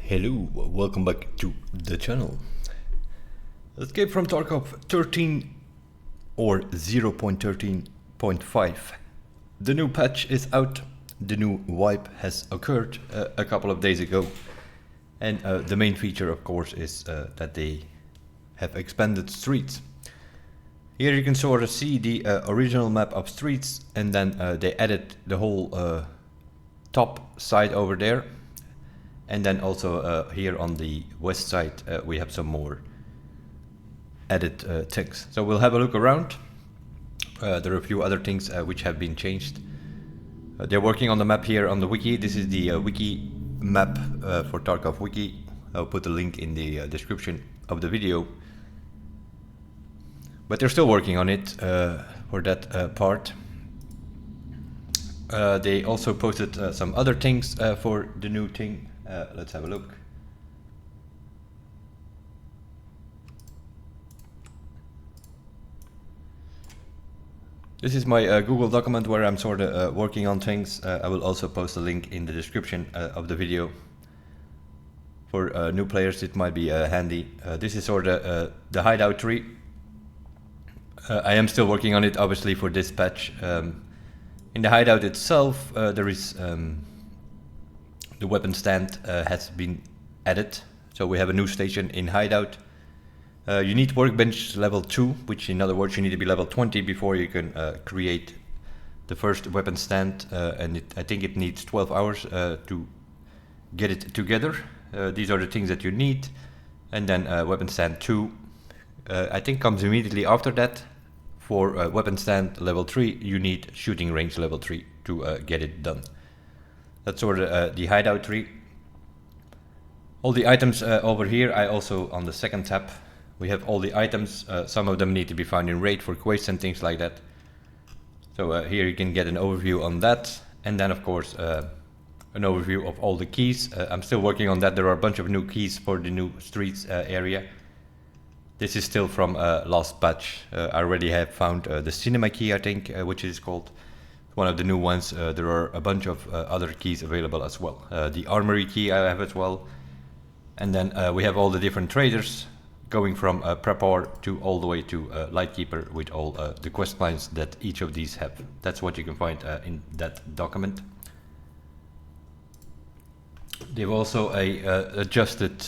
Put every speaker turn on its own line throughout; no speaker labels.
Hello, welcome back to the channel. Escape from Tarkov 13 or 0.13.5. The new patch is out. The new wipe has occurred a couple of days ago. And the main feature, of course, is that they have expanded streets. Here you can sort of see the original map of streets, and then they added the whole top side over there. And then also here on the west side we have some more added things. So we'll have a look around. There are a few other things which have been changed. They're working on the map here on the wiki. This is the wiki map for Tarkov wiki. I'll put the link in the description of the video. But they're still working on it for that part. They also posted some other things for the new thing. Let's have a look. This is my Google document where I'm sort of working on things. I will also post a link in the description of the video. For new players it might be handy. This is sort of the hideout tree. I am still working on it obviously for this patch. In the hideout itself there is the weapon stand has been added, so we have a new station in hideout. You need workbench level 2, which in other words you need to be level 20 before you can create the first weapon stand, and I think it needs 12 hours to get it together. These are the things that you need, and then weapon stand 2 I think comes immediately after that. For weapon stand level 3 you need shooting range level 3 to get it done. That's sort of the hideout tree. All the items over here, I also on the second tab, we have all the items. Some of them need to be found in raid for quests and things like that. So here you can get an overview on that, and then of course an overview of all the keys. I'm still working on that. There are a bunch of new keys for the new streets area. This is still from last patch. I already have found the cinema key, I think, which is called. One of the new ones. There are a bunch of other keys available as well. The armory key I have as well. And then we have all the different traders going from Prepar to all the way to Lightkeeper with all the quest lines that each of these have. That's what you can find in that document. They've also adjusted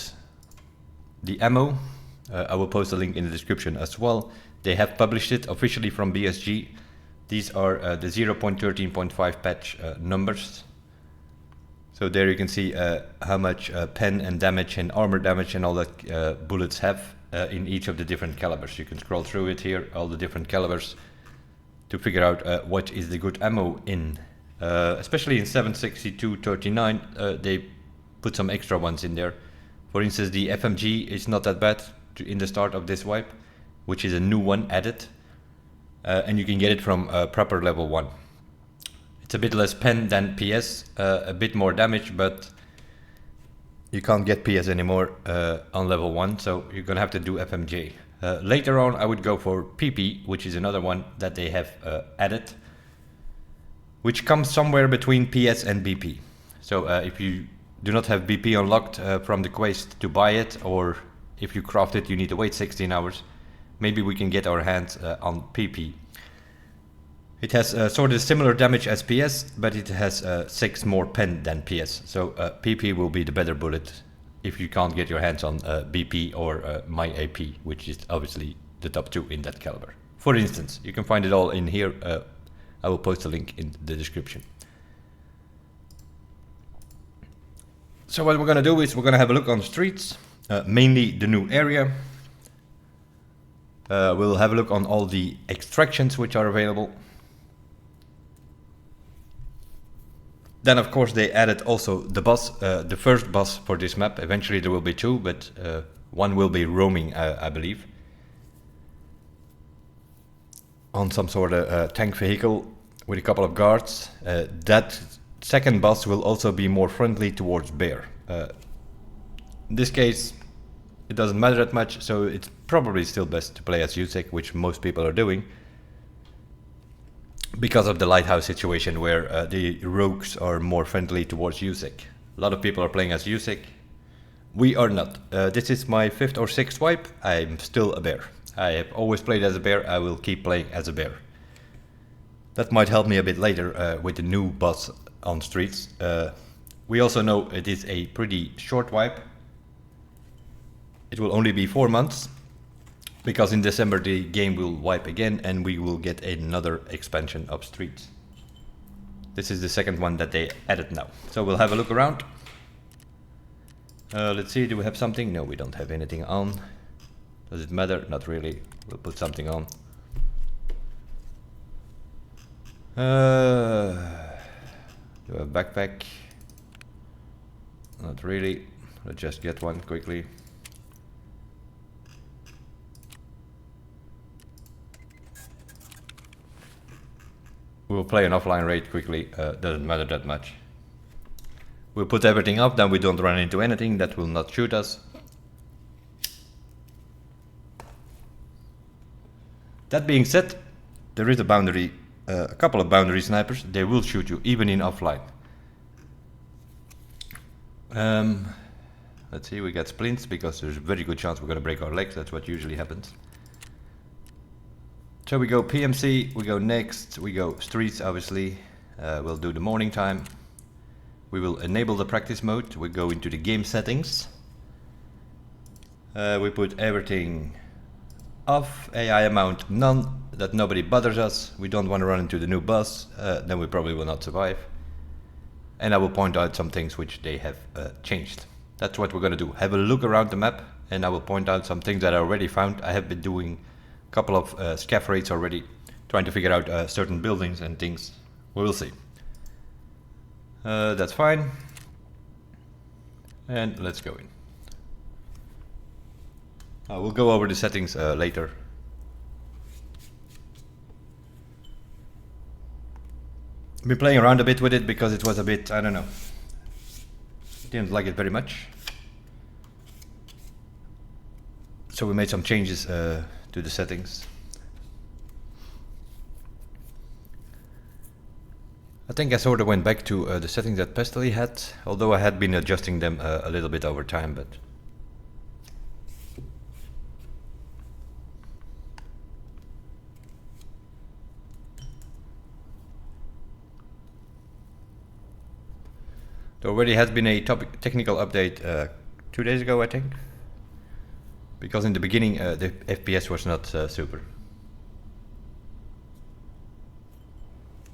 the ammo. I will post a link in the description as well. They have published it officially from BSG. These are the 0.13.5 patch numbers. So there you can see how much pen and damage and armor damage and all that bullets have in each of the different calibers. You can scroll through it here, all the different calibers, to figure out what is the good ammo in. Especially in 7.62.39, they put some extra ones in there. For instance, the FMG is not that bad in the start of this wipe, which is a new one added. And you can get it from proper level 1. It's a bit less pen than PS, a bit more damage, but you can't get PS anymore on level 1, so you're gonna have to do FMJ. Later on I would go for PP, which is another one that they have added, which comes somewhere between PS and BP. So if you do not have BP unlocked from the quest to buy it, or if you craft it you need to wait 16 hours. Maybe we can get our hands on PP. It has sort of similar damage as PS, but it has 6 more pen than PS. So PP will be the better bullet if you can't get your hands on BP or my AP, which is obviously the top 2 in that caliber. For instance, you can find it all in here. I will post a link in the description. So what we're gonna do is we're gonna have a look on the streets, mainly the new area. We'll have a look on all the extractions which are available. Then of course they added also the bus, the first bus for this map. Eventually there will be 2, but one will be roaming, I believe, on some sort of tank vehicle with a couple of guards. That second bus will also be more friendly towards bear. In this case it doesn't matter that much, so it's probably still best to play as USEC, which most people are doing, because of the lighthouse situation where the rogues are more friendly towards USEC. A lot of people are playing as USEC, We are not. This is my 5th or 6th wipe. I'm still a bear. I have always played as a bear. I will keep playing as a bear. That might help me a bit later with the new boss on streets. We also know it is a pretty short wipe. It will only be 4 months, because in December the game will wipe again and we will get another expansion of streets. This is the second one that they added now. So we'll have a look around. Let's see, do we have something? No, we don't have anything on. Does it matter? Not really. We'll put something on. Do we have a backpack? Not really. Let's just get one quickly. We'll play an offline raid quickly. Doesn't matter that much. We'll put everything up, then we don't run into anything that will not shoot us. That being said, there is a boundary, a couple of boundary snipers. They will shoot you even in offline. Let's see, we get splints because there's a very good chance we're gonna break our legs. That's what usually happens. So we go PMC, we go next, we go streets obviously. We'll do the morning time. We will enable the practice mode. We go into the game settings. We put everything off, AI amount none, that nobody bothers us. We don't want to run into the new boss, then we probably will not survive. And I will point out some things which they have changed. That's what we're gonna do. Have a look around the map and I will point out some things that I already found. I have been doing a couple of scav raids already, trying to figure out certain buildings and things. We will see. That's fine. And let's go in. We'll go over the settings later. I've been playing around a bit with it because it was a bit, I don't know, didn't like it very much. So we made some changes to the settings. I think I sort of went back to the settings that Pestily had, although I had been adjusting them a little bit over time, but there already has been a technical update 2 days ago, I think, because in the beginning the FPS was not super.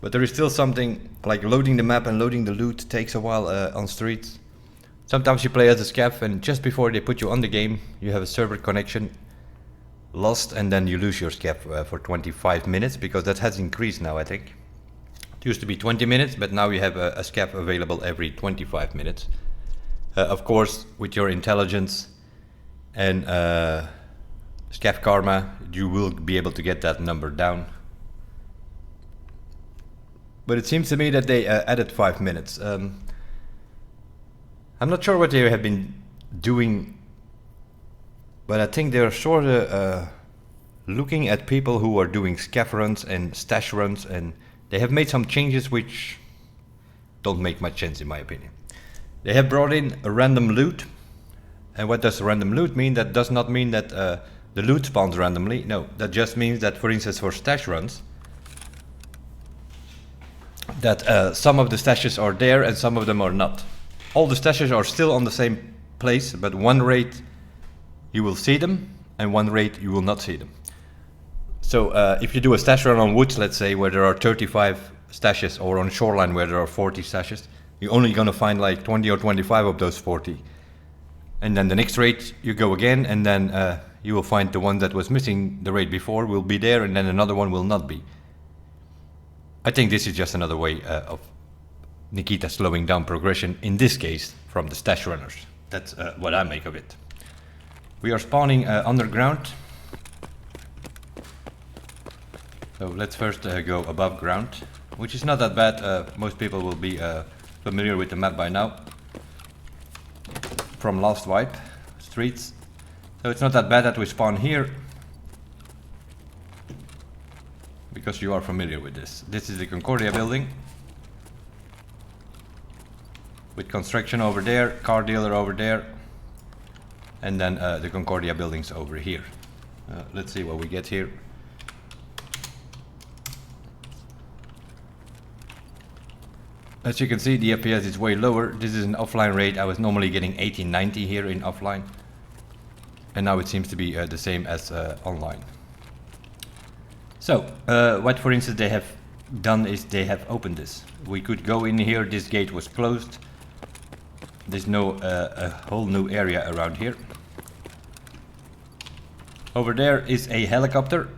But there is still something like loading the map and loading the loot takes a while on streets. Sometimes you play as a scav and just before they put you on the game you have a server connection lost and then you lose your scav for 25 minutes, because that has increased now, I think. It used to be 20 minutes, but now you have a scav available every 25 minutes. Of course, with your intelligence and scav karma, you will be able to get that number down. But it seems to me that they added 5 minutes. I'm not sure what they have been doing, but I think they're sort of looking at people who are doing scav runs and stash runs, and they have made some changes which don't make much sense in my opinion. They have brought in a random loot. And what does random loot mean? That does not mean that the loot spawns randomly. No, that just means that, for instance, for stash runs, that some of the stashes are there and some of them are not. All the stashes are still on the same place, but one raid you will see them and one raid you will not see them. So if you do a stash run on woods, let's say, where there are 35 stashes, or on shoreline where there are 40 stashes, you're only gonna find like 20 or 25 of those 40. And then the next raid you go again, and then you will find the one that was missing the raid before will be there, and then another one will not be. I think this is just another way of Nikita slowing down progression, in this case from the stash runners. That's what I make of it. We are spawning underground. So let's first go above ground, which is not that bad. Most people will be familiar with the map by now from last wipe, streets. So it's not that bad that we spawn here, because you are familiar with this. This is the Concordia building, with construction over there, car dealer over there. and then the Concordia buildings over here. Let's see what we get here. As you can see, the FPS is way lower. This is an offline rate. I was normally getting 80-90 here in offline, and now it seems to be the same as online. So what, for instance, they have done is they have opened this. We could go in here. This gate was closed. There's no a whole new area around here. Over there is a helicopter.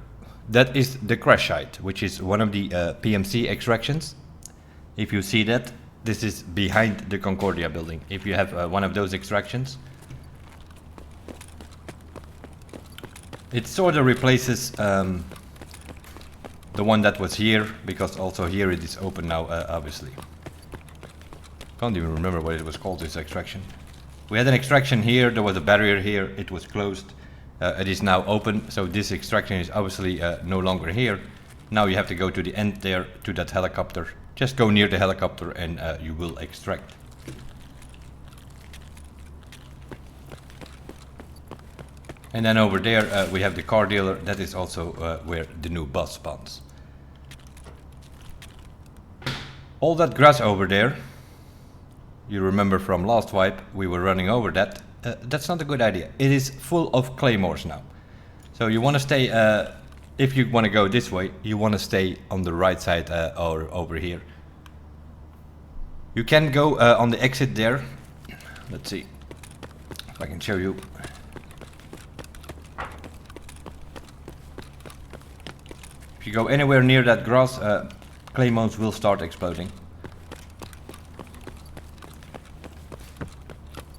That is the crash site, which is one of the PMC extractions. If you see that, this is behind the Concordia building. If you have one of those extractions, it sort of replaces the one that was here, because also here it is open now, obviously. Can't even remember what it was called, this extraction. We had an extraction here, there was a barrier here, it was closed. It is now open, so this extraction is obviously no longer here. Now you have to go to the end there, to that helicopter. Just go near the helicopter and you will extract. And then over there we have the car dealer. That is also where the new boss spawns. All that grass over there, you remember from last wipe, we were running over that. That's not a good idea. It is full of claymores now. So you want to stay, if you want to go this way, you want to stay on the right side or over here. You can go on the exit there. Let's see if I can show you. If you go anywhere near that grass, claymores will start exploding.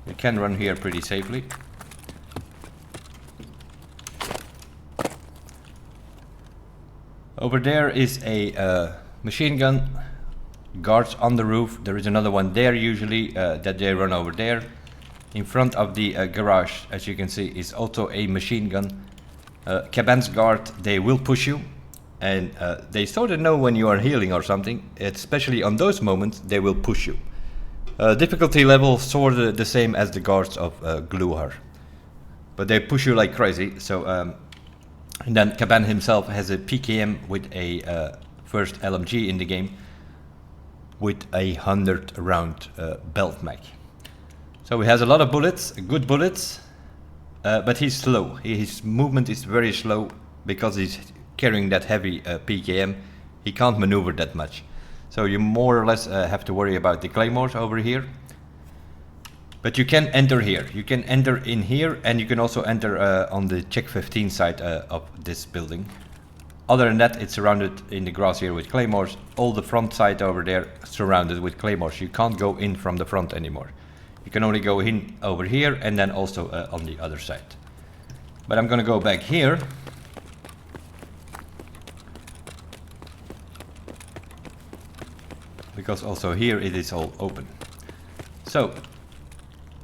You can run here pretty safely. Over there is a machine gun, guards on the roof. There is another one there usually that they run over there. In front of the garage, as you can see, is also a machine gun. Cabans guard, they will push you, and they sort of know when you are healing or something. Especially on those moments, they will push you. Difficulty level sort of the same as the guards of Gluhar, but they push you like crazy. So and then Caban himself has a PKM with a first LMG in the game with a 100 round belt mag. So he has a lot of bullets, good bullets, but he's slow. His movement is very slow because he's carrying that heavy PKM. He can't maneuver that much. So you more or less have to worry about the claymores over here. But you can enter here. You can enter in here, and you can also enter on the Check 15 side of this building. Other than that, it's surrounded in the grass here with claymores. All the front side over there surrounded with claymores. You can't go in from the front anymore. You can only go in over here and then also on the other side. But I'm gonna go back here. Because also here it is all open. So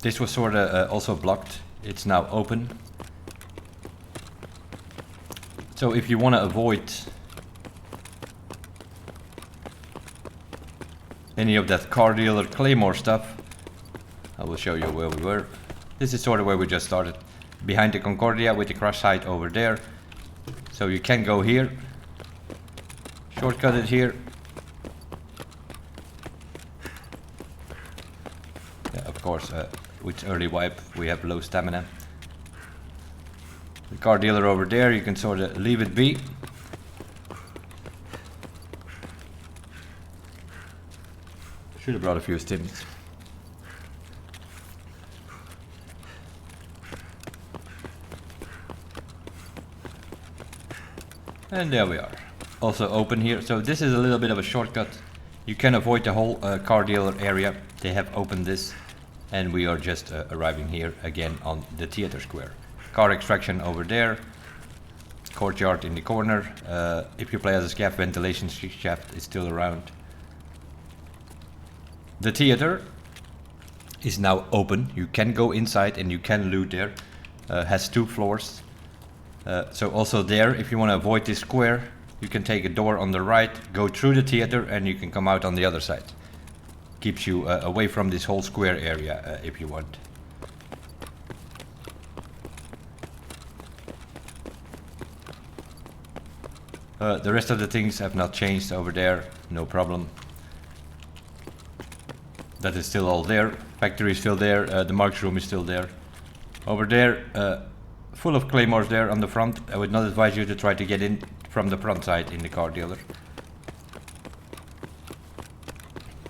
this was sort of also blocked. It's now open. So if you want to avoid any of that car dealer claymore stuff, I will show you where we were. This is sort of where we just started. Behind the Concordia with the crash site over there. So you can go here. Shortcut it here. Yeah, of course, with early wipe we have low stamina. The car dealer over there, you can sort of leave it be. Should have brought a few stims. And there we are. Also open here. So this is a little bit of a shortcut. You can avoid the whole car dealer area. They have opened this. And we are just arriving here again on the theater square. Car extraction over there. Courtyard in the corner. If you play as a scav, ventilation shaft is still around. The theater is now open. You can go inside and you can loot there. Has 2 floors. So also there, if you want to avoid this square, you can take a door on the right, go through the theater, and you can come out on the other side. Keeps you away from this whole square area if you want. The rest of the things have not changed over there, no problem. That is still all there. Factory is still there, the marks room is still there. Over there, full of claymores there on the front. I would not advise you to try to get in from the front side in the car dealer.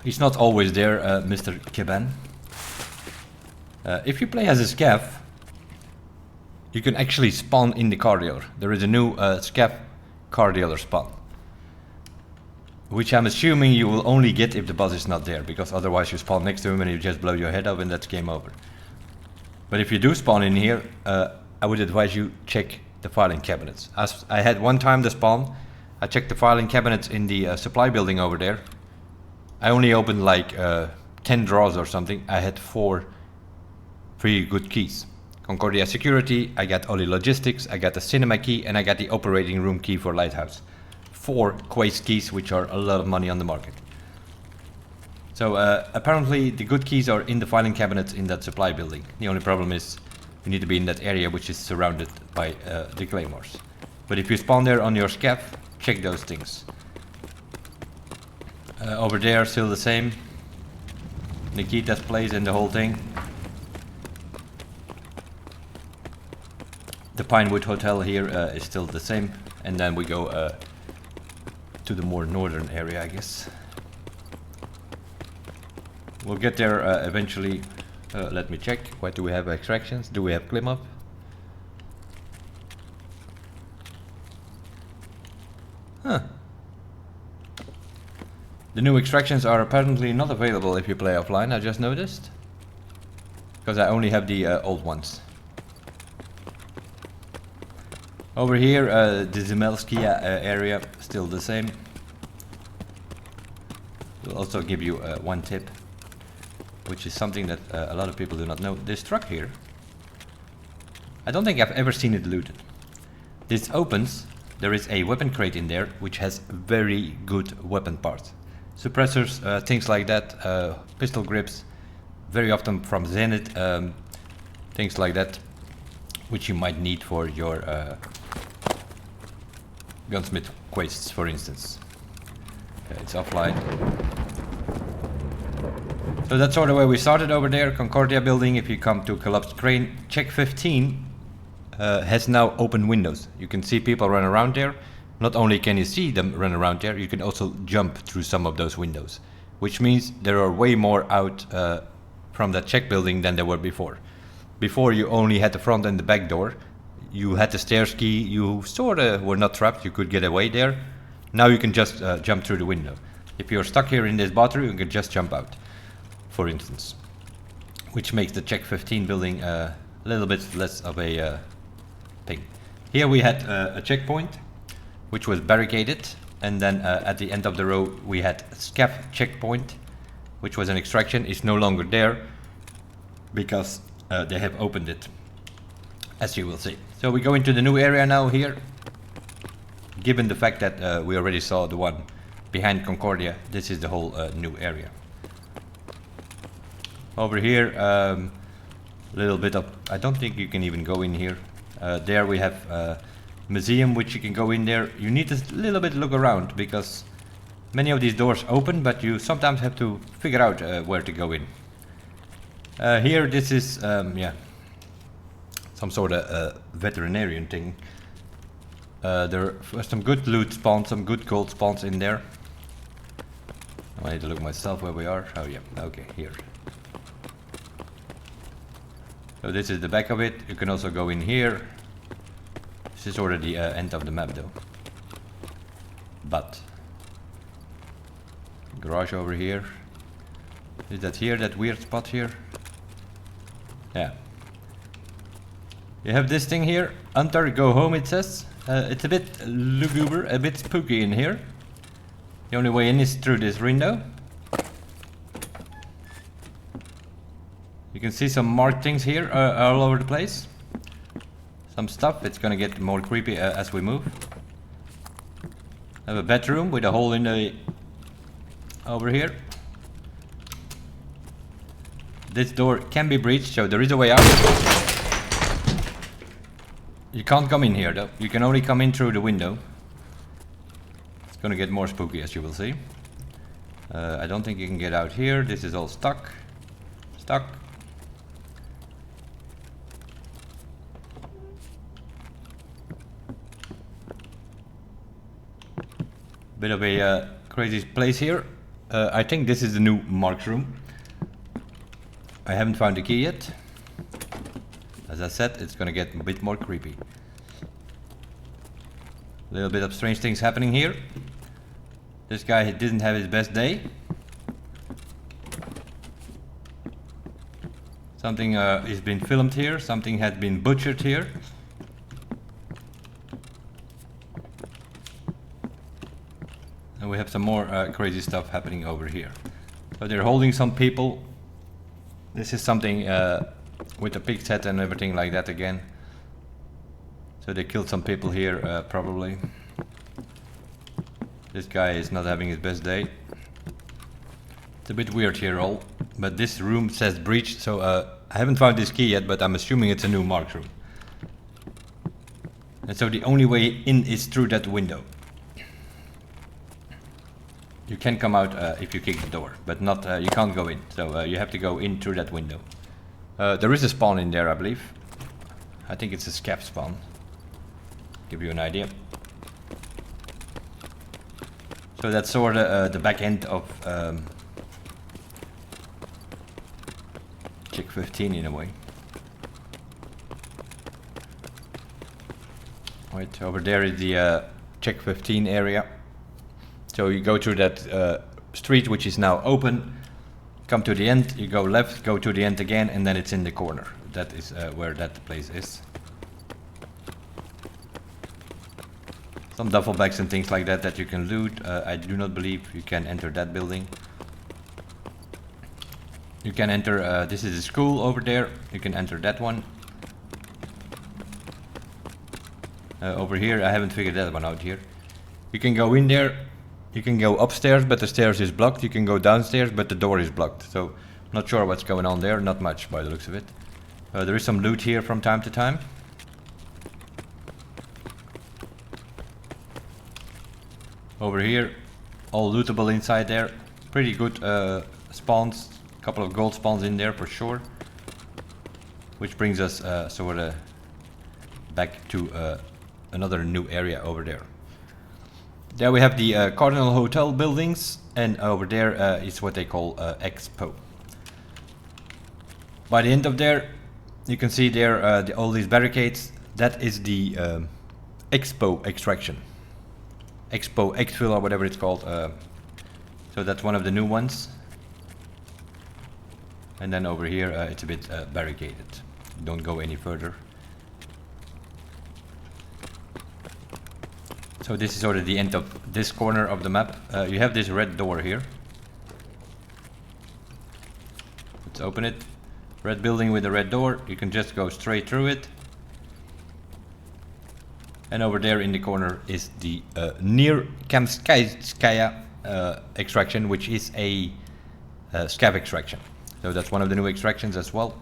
He's not always there, Mr. Kiban. If you play as a scav, you can actually spawn in the car dealer. There is a new scav car dealer spawn, which I'm assuming you will only get if the boss is not there, because otherwise you spawn next to him and you just blow your head off and that's game over. But if you do spawn in here, I would advise you check the filing cabinets. As I had one time the spawn, I checked the filing cabinets in the supply building over there. I only opened like 10 drawers or something. I had 4 pretty good keys. Concordia Security, I got Oli Logistics, I got the Cinema key, and I got the operating room key for Lighthouse. 4 Quest keys, which are a lot of money on the market. So apparently the good keys are in the filing cabinets in that supply building. The only problem is you need to be in that area which is surrounded by the claymores. But if you spawn there on your scav, check those things. Over there, still the same. Nikita's place and the whole thing. The Pinewood Hotel here is still the same. And then we go to the more northern area, I guess. We'll get there eventually. Let me check. What do we have extractions? Do we have climb up? Huh. The new extractions are apparently not available if you play offline, I just noticed. Because I only have the old ones. Over here, the Zemelskia area, still the same. We'll also give you one tip, which is something that a lot of people do not know. This truck here, I don't think I've ever seen it looted. This opens, there is a weapon crate in there, which has very good weapon parts. Suppressors, things like that, pistol grips, very often from Zenith, things like that, which you might need for your gunsmith quests, for instance. Okay, it's offline. So that's sort of where we started over there, Concordia building. If you come to collapsed crane, check 15 has now open windows. You can see people run around there. Not only can you see them run around there, you can also jump through some of those windows, which means there are way more out from that check building than there were before. Before you only had the front and the back door. You had the stairs key, you sort of were not trapped, you could get away there. Now you can just jump through the window. If you're stuck here in this bathroom, you can just jump out, for instance. Which makes the check 15 building a little bit less of a thing. Here we had a checkpoint, which was barricaded, and then at the end of the row we had a scav checkpoint, which was an extraction. It's no longer there because they have opened it, as you will see. So we go into the new area now here. Given the fact that we already saw the one behind Concordia, this is the whole new area. Over here, a little bit of, I don't think you can even go in here. There we have museum, which you can go in there. You need a little bit look around because many of these doors open, but you sometimes have to figure out where to go in. Here, this is yeah, some sort of veterinarian thing. There are some good loot spawns, some good gold spawns in there. I need to look myself where we are. Oh yeah, okay, here. So this is the back of it. You can also go in here. This is sort of the end of the map though. But garage over here. Is that here, that weird spot here? Yeah. You have this thing here. Hunter, go home, it says. It's a bit lugubre, a bit spooky in here. The only way in is through this window. You can see some marked things here all over the place. Some stuff. It's gonna get more creepy as we move. I have a bedroom with a hole in the over here. This door can be breached, so there is a way out. You can't come in here though. You can only come in through the window. gonna get more spooky, as you will see. I don't think you can get out here. This is all stuck. Stuck. Bit of a crazy place here. I think this is the new Mark's room. I haven't found the key yet. As I said, it's gonna get a bit more creepy. A little bit of strange things happening here. This guy didn't have his best day. Something is been filmed here. Something had been butchered here. And we have some more crazy stuff happening over here. So they're holding some people. This is something with a pig set and everything like that again. So they killed some people here, probably. This guy is not having his best day. It's a bit weird here all. But this room says breach, so I haven't found this key yet, but I'm assuming it's a new Mark's room. And so the only way in is through that window. You can come out if you kick the door, but not you can't go in. So you have to go in through that window. There is a spawn in there, I believe. I think it's a scav spawn. Give you an idea. So that's sort of the back end of Check 15 in a way. Right, over there is the Check 15 area. So you go through that street, which is now open, come to the end, you go left, go to the end again, and then it's in the corner. That is where that place is. Some duffel bags and things like that that you can loot. I do not believe you can enter that building. You can enter, this is a school over there, you can enter that one. Over here, I haven't figured that one out here. You can go in there. You can go upstairs, but the stairs is blocked. You can go downstairs, but the door is blocked. So, not sure what's going on there. Not much by the looks of it. There is some loot here from time to time. Over here, all lootable inside there. Pretty good spawns. A couple of gold spawns in there for sure. Which brings us sort of back to another new area over there. There we have the Cardinal Hotel buildings, and over there is what they call Expo. By the end of there, you can see there all these barricades. That is the Expo extraction. Expo, Exfil, or whatever it's called. So that's one of the new ones. And then over here it's a bit barricaded. Don't go any further. So this is sort of the end of this corner of the map. You have this red door here. Let's open it. Red building with a red door. You can just go straight through it. And over there in the corner is the near Kamskaya extraction, which is a scav extraction. So that's one of the new extractions as well.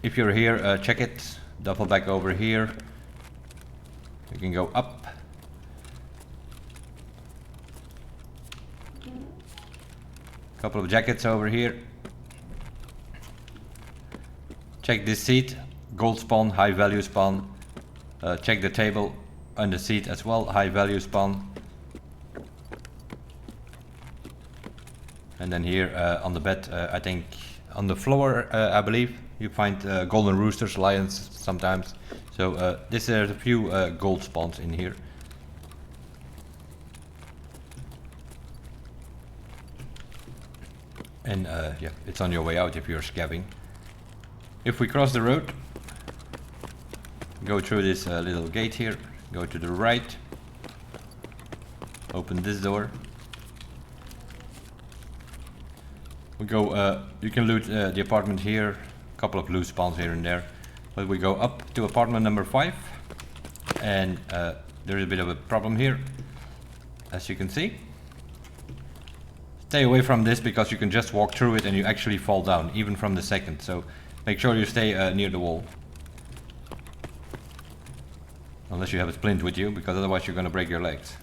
If you're here, check it. Duffel bag over here. You can go up. Couple of jackets over here. Check this seat. Gold spawn, high value spawn. Check the table and the seat as well. High value spawn. And then here on the bed, I think on the floor, I believe, you find golden roosters, lions sometimes. So there's a few gold spawns in here. And yeah, it's on your way out if you're scavving. If we cross the road, go through this little gate here, go to the right, open this door. We go, you can loot the apartment here, a couple of loot spawns here and there. But we go up to apartment number 5, and there is a bit of a problem here, as you can see. Stay away from this because you can just walk through it and you actually fall down, even from the second. So make sure you stay near the wall. Unless you have a splint with you, because otherwise you're going to break your legs.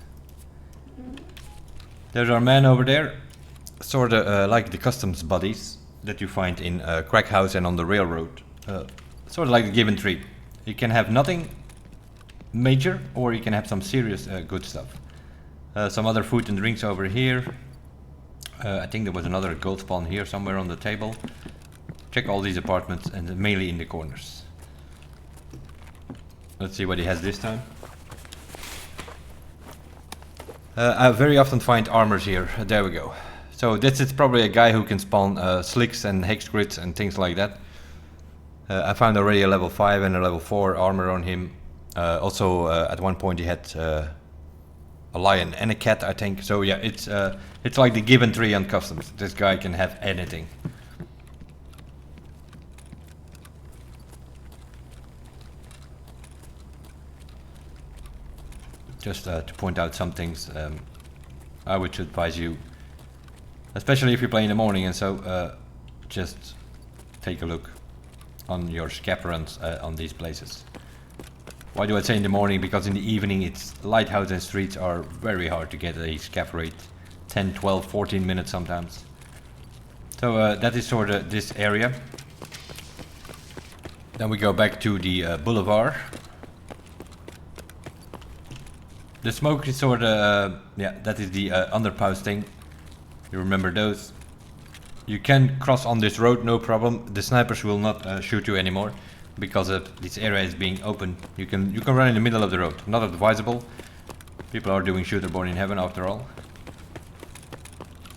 There's our man over there, sort of like the customs buddies that you find in Crack House and on the railroad. Sort of like the given tree. You can have nothing major, or you can have some serious good stuff. Some other food and drinks over here. I think there was another gold spawn here somewhere on the table. Check all these apartments, and mainly in the corners. Let's see what he has this time. I very often find armors here. There we go. So this is probably a guy who can spawn slicks and hex grids and things like that. I found already a level 5 and a level 4 armor on him. Also at one point he had a lion and a cat, I think. So yeah, it's like the given tree on customs. This guy can have anything. Just to point out some things, I would advise you, especially if you play in the morning, and so just take a look on your scap runs on these places. Why do I say in the morning? Because in the evening it's lighthouse and streets are very hard to get a scap rate. 10, 12, 14 minutes sometimes. So that is sort of this area. Then we go back to the boulevard. The smoke is sort of, yeah, that is the underpass thing. You remember those? You can cross on this road, no problem. The snipers will not shoot you anymore because this area is being open. You can run in the middle of the road. Not advisable. People are doing shooter born in heaven after all.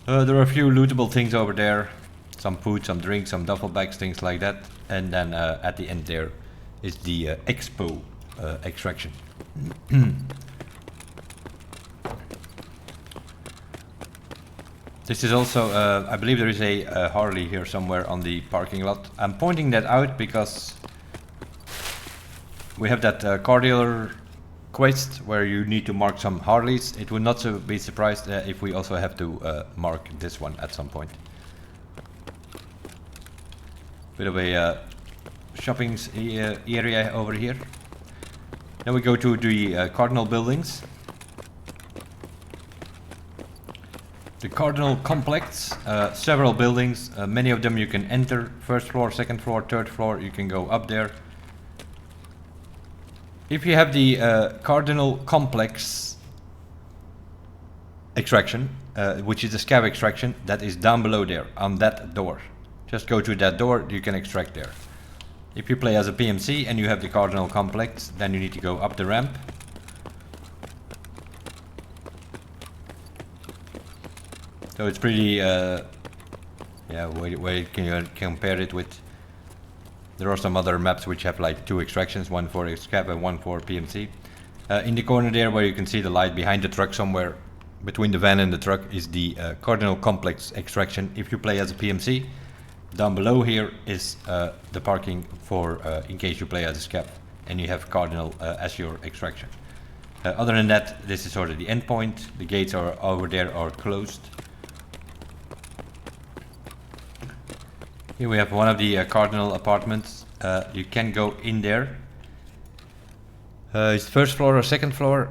There are a few lootable things over there. Some food, some drinks, some duffel bags, things like that. And then at the end there is the expo extraction. This is also, I believe there is a Harley here somewhere on the parking lot. I'm pointing that out because we have that car dealer quest where you need to mark some Harleys. It would not be surprised if we also have to mark this one at some point. Bit of a shopping area over here. Then we go to the Cardinal buildings. The Cardinal complex, several buildings, many of them you can enter, first floor, second floor, third floor, you can go up there. If you have the Cardinal complex extraction, which is the scav extraction, that is down below there, on that door. Just go to that door, you can extract there. If you play as a PMC and you have the Cardinal complex, then you need to go up the ramp. So it's pretty, yeah, where can you compare it with? There are some other maps which have like 2 extractions, one for scav and one for PMC. In the corner there where you can see the light behind the truck somewhere, between the van and the truck, is the Cardinal complex extraction if you play as a PMC. Down below here is the parking for in case you play as a scav and you have Cardinal as your extraction. Other than that, this is sort of the end point. The gates are over there are closed. Here we have one of the Cardinal apartments. You can go in there. It's first floor or second floor.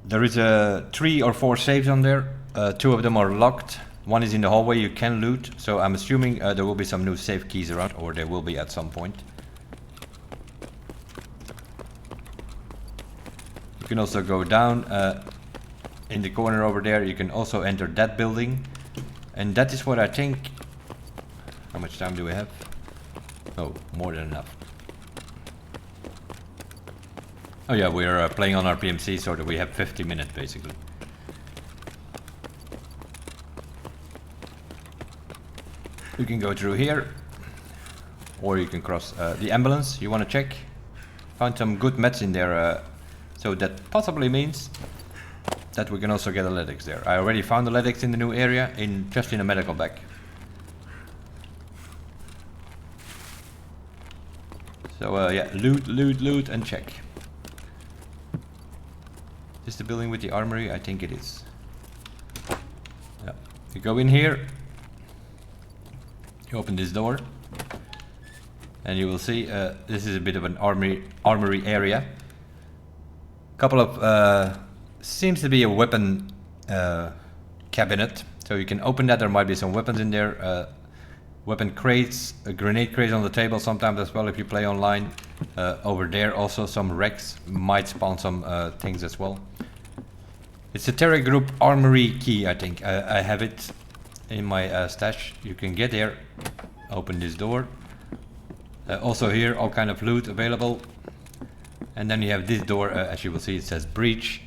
There is 3 or 4 safes on there. 2 of them are locked. One is in the hallway you can loot. So I'm assuming there will be some new safe keys around, or there will be at some point. You can also go down in the corner over there. You can also enter that building. And that is what I think. How much time do we have? Oh, more than enough. Oh yeah, we're playing on our PMC, so that we have 50 minutes basically. You can go through here, or you can cross the ambulance. You want to check? Found some good meds in there, so that possibly means that we can also get athletics there. I already found athletics in the new area, just in a medical bag. So yeah, loot and check. Is this the building with the armory? I think it is. Yeah. You go in here. You open this door. And you will see this is a bit of an armory area. Couple of seems to be a weapon cabinet. So you can open that, there might be some weapons in there. Weapon crates, grenade crates on the table sometimes as well if you play online. Over there also some wrecks might spawn some things as well. It's a Terra Group armory key, I think. I have it in my stash. You can get here, open this door. Also here, all kind of loot available. And then you have this door, as you will see, it says breach.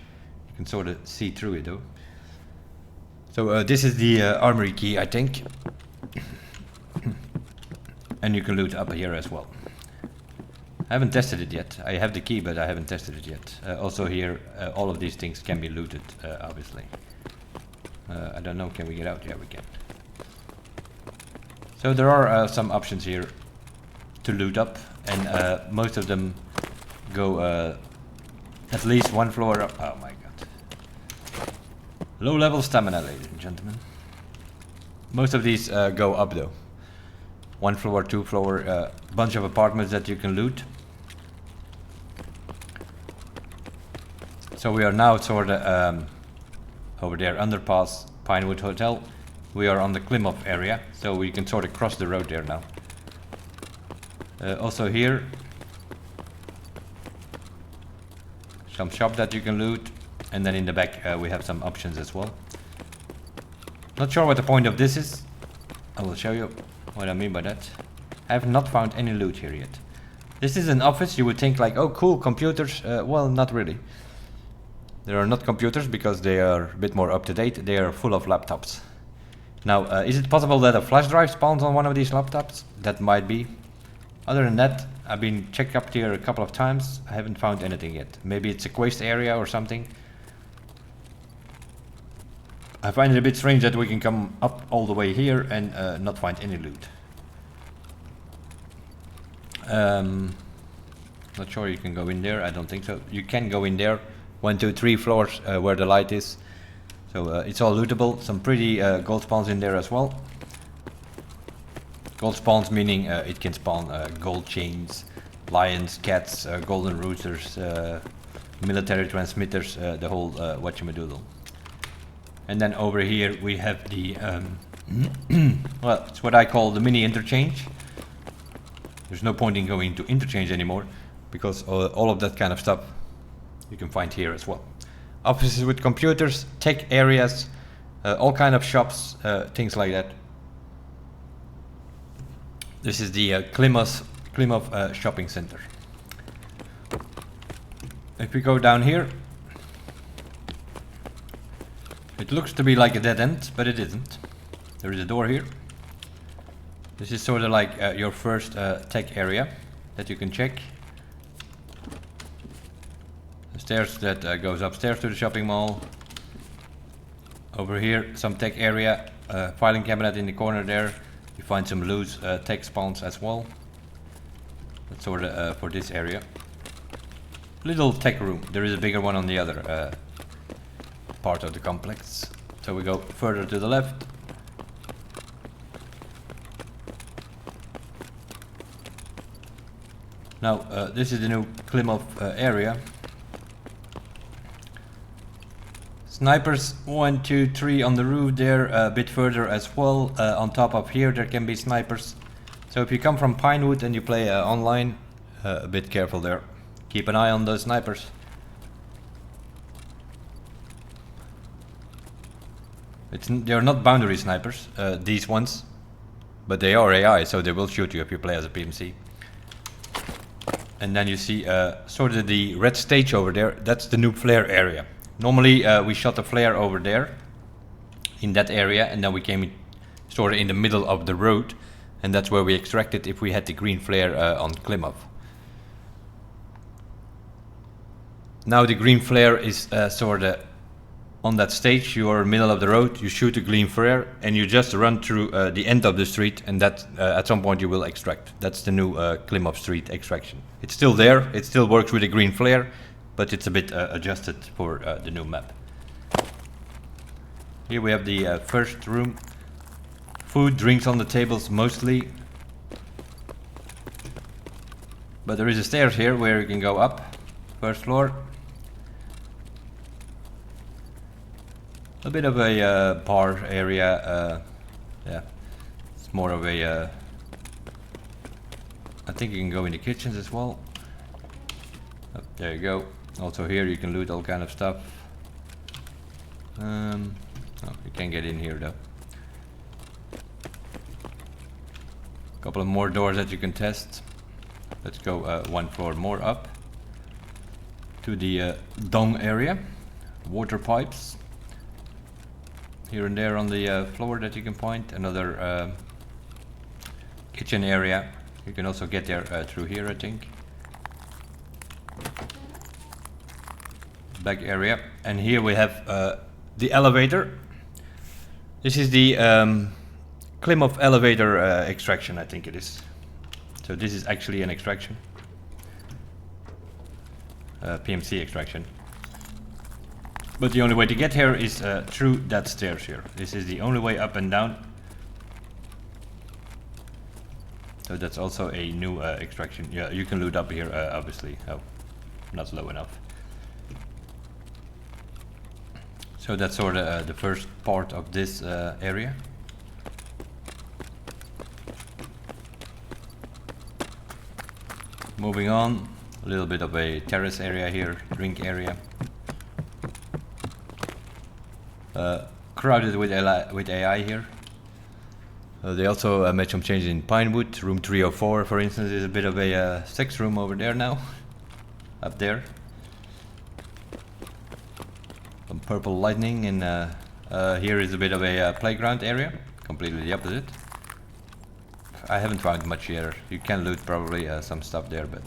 You can sort of see through it though. So this is the armory key, I think. And you can loot up here as well. I haven't tested it yet. I have the key, but I haven't tested it yet. Also here, all of these things can be looted, obviously. I don't know, can we get out? Yeah, we can. So there are some options here to loot up, and most of them go at least one floor up. Oh my god. Low level stamina, ladies and gentlemen. Most of these go up though. One floor, two floor, bunch of apartments that you can loot. So we are now sort of over there, underpass, Pinewood Hotel. We are on the Klimov area, so we can sort of cross the road there now. Also here, some shop that you can loot, and then in the back we have some options as well. Not sure what the point of this is. I will show you what I mean by that. I have not found any loot here yet. This is an office. You would think like, oh cool, computers. Well, not really. There are not computers because they are a bit more up to date. They are full of laptops. Now, is it possible that a flash drive spawns on one of these laptops? That might be. Other than that, I've been checked up here a couple of times. I haven't found anything yet. Maybe it's a quest area or something. I find it a bit strange that we can come up all the way here and not find any loot. Not sure you can go in there. I don't think so. You can go in there. 1, 2, 3 floors where the light is. So it's all lootable. Some pretty gold spawns in there as well. Gold spawns meaning it can spawn gold chains, lions, cats, golden roosters, military transmitters, the whole whatchamadoodle. And then over here we have the, well, it's what I call the mini interchange. There's no point in going to interchange anymore because all of that kind of stuff you can find here as well. Offices with computers, tech areas, all kind of shops, things like that. This is the Klimov shopping center. If we go down here, it looks to be like a dead end, but it isn't. There is a door here. This is sort of like your first tech area that you can check. The stairs that goes upstairs to the shopping mall. Over here, some tech area, filing cabinet in the corner there. You find some loose tech spawns as well. That's sort of for this area. Little tech room. There is a bigger one on the other part of the complex. So we go further to the left. Now this is the new Klimov area. Snipers 1, 2, 3 on the roof there, a bit further as well. On top of here there can be snipers. So if you come from Pinewood and you play online, a bit careful there. Keep an eye on those snipers. They're not boundary snipers, these ones, but they are AI, so they will shoot you if you play as a PMC. And then you see sort of the red stage over there. That's the noob flare area. Normally we shot the flare over there in that area, and then we came sort of in the middle of the road, and that's where we extracted if we had the green flare on Klimov. Now the green flare is sort of on that stage. You are in the middle of the road, you shoot a green flare, and you just run through the end of the street, and that at some point you will extract. That's the new Klimov street extraction. It's still there, it still works with a green flare, but it's a bit adjusted for the new map. Here we have the first room. Food, drinks on the tables mostly. But there is a stairs here where you can go up. First floor. a bit of a bar area. Yeah, it's more of a. I think you can go in the kitchens as well. Oh, there you go. Also here you can loot all kind of stuff. Oh, you can't get in here though. Couple of more doors that you can test. Let's go one floor more up to the dong area. Water pipes here and there on the floor that you can point. Another kitchen area. You can also get there through here, I think. Back area, and here we have the elevator. This is the Klimov elevator extraction, I think it is. So this is actually an extraction, PMC extraction. But the only way to get here is through that stairs here. This is the only way up and down. So that's also a new extraction. Yeah, you can loot up here, obviously. Oh, not low enough. So that's sort of the first part of this area. Moving on, a little bit of a terrace area here, drink area. Crowded with AI here. They also made some changes in Pinewood. Room 304, for instance, is a bit of a sex room over there now. Up there. Some purple lightning, and here is a bit of a playground area. Completely the opposite. I haven't found much here. You can loot probably some stuff there, but...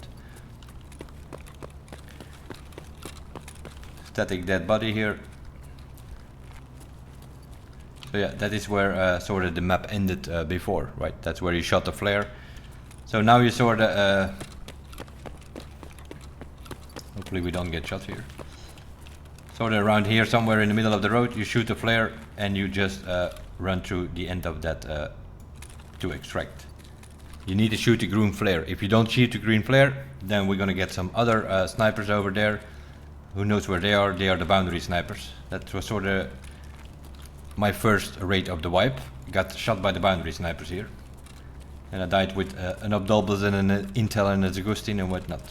Static dead body here. So yeah, that is where sort of the map ended before, right? That's where you shot the flare. So now you sort of... hopefully we don't get shot here. Sort of around here, somewhere in the middle of the road, you shoot the flare and you just run through the end of that to extract. You need to shoot the green flare. If you don't shoot the green flare, then we're gonna get some other snipers over there. Who knows where they are? They are the boundary snipers. That was sort of my first raid of the wipe. Got shot by the boundary snipers here. And I died with an Abdolbas and an Intel and a Zagustin and whatnot.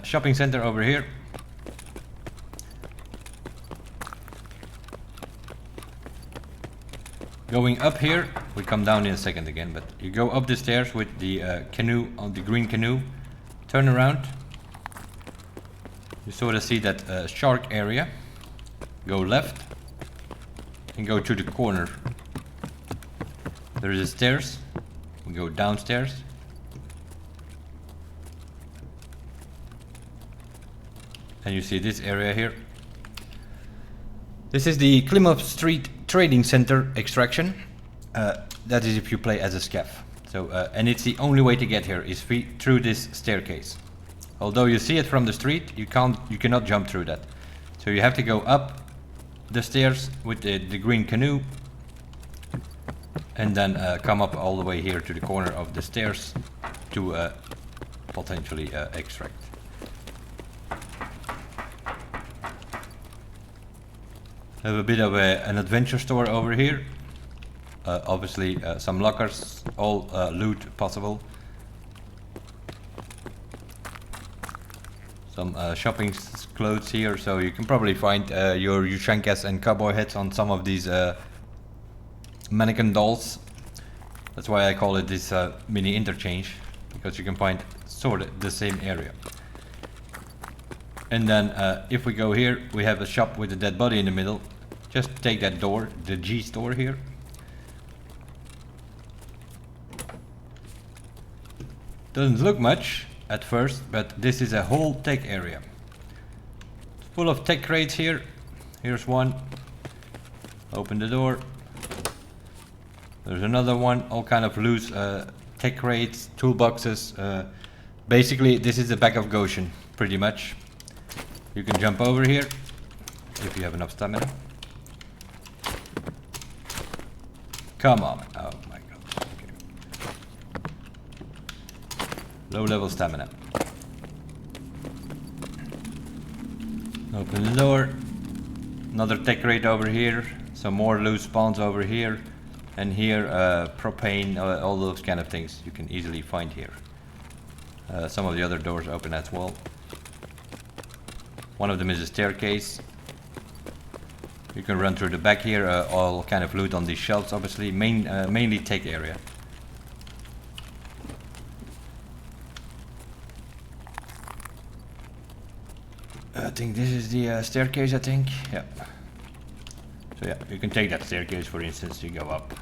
Shopping center over here. Going up here, we come down in a second again, but you go up the stairs with the canoe, on the green canoe, turn around, you sort of see that shark area, go left, and go to the corner. There is a stairs, we go downstairs, and you see this area here. This is the Klimov Street Trading Center extraction. That is if you play as a scav. So, and it's the only way to get here is through this staircase. Although you see it from the street, you cannot jump through that. So you have to go up the stairs with the green canoe, and then come up all the way here to the corner of the stairs to potentially extract. I have a bit of an adventure store over here. Obviously some lockers, all loot possible. Some shopping clothes here, so you can probably find your Yushankas and cowboy hats on some of these mannequin dolls. That's why I call it this mini interchange, because you can find sort of the same area. And then if we go here, we have a shop with a dead body in the middle. Just take that door, the G store here. Doesn't look much at first, but this is a whole tech area. Full of tech crates here. Here's one. Open the door. There's another one, all kind of loose tech crates, toolboxes. Basically, this is the back of Goshen, pretty much. You can jump over here if you have enough stamina. Come on. Oh my god. Okay. Low level stamina. Open the door. Another tech crate over here. Some more loose spawns over here, and here propane, all those kind of things you can easily find here. Some of the other doors open as well. One of them is a staircase. You can run through the back here, all kind of loot on these shelves, obviously, mainly tech area. I think this is the staircase, I think, yeah. So yeah, you can take that staircase, for instance, you go up.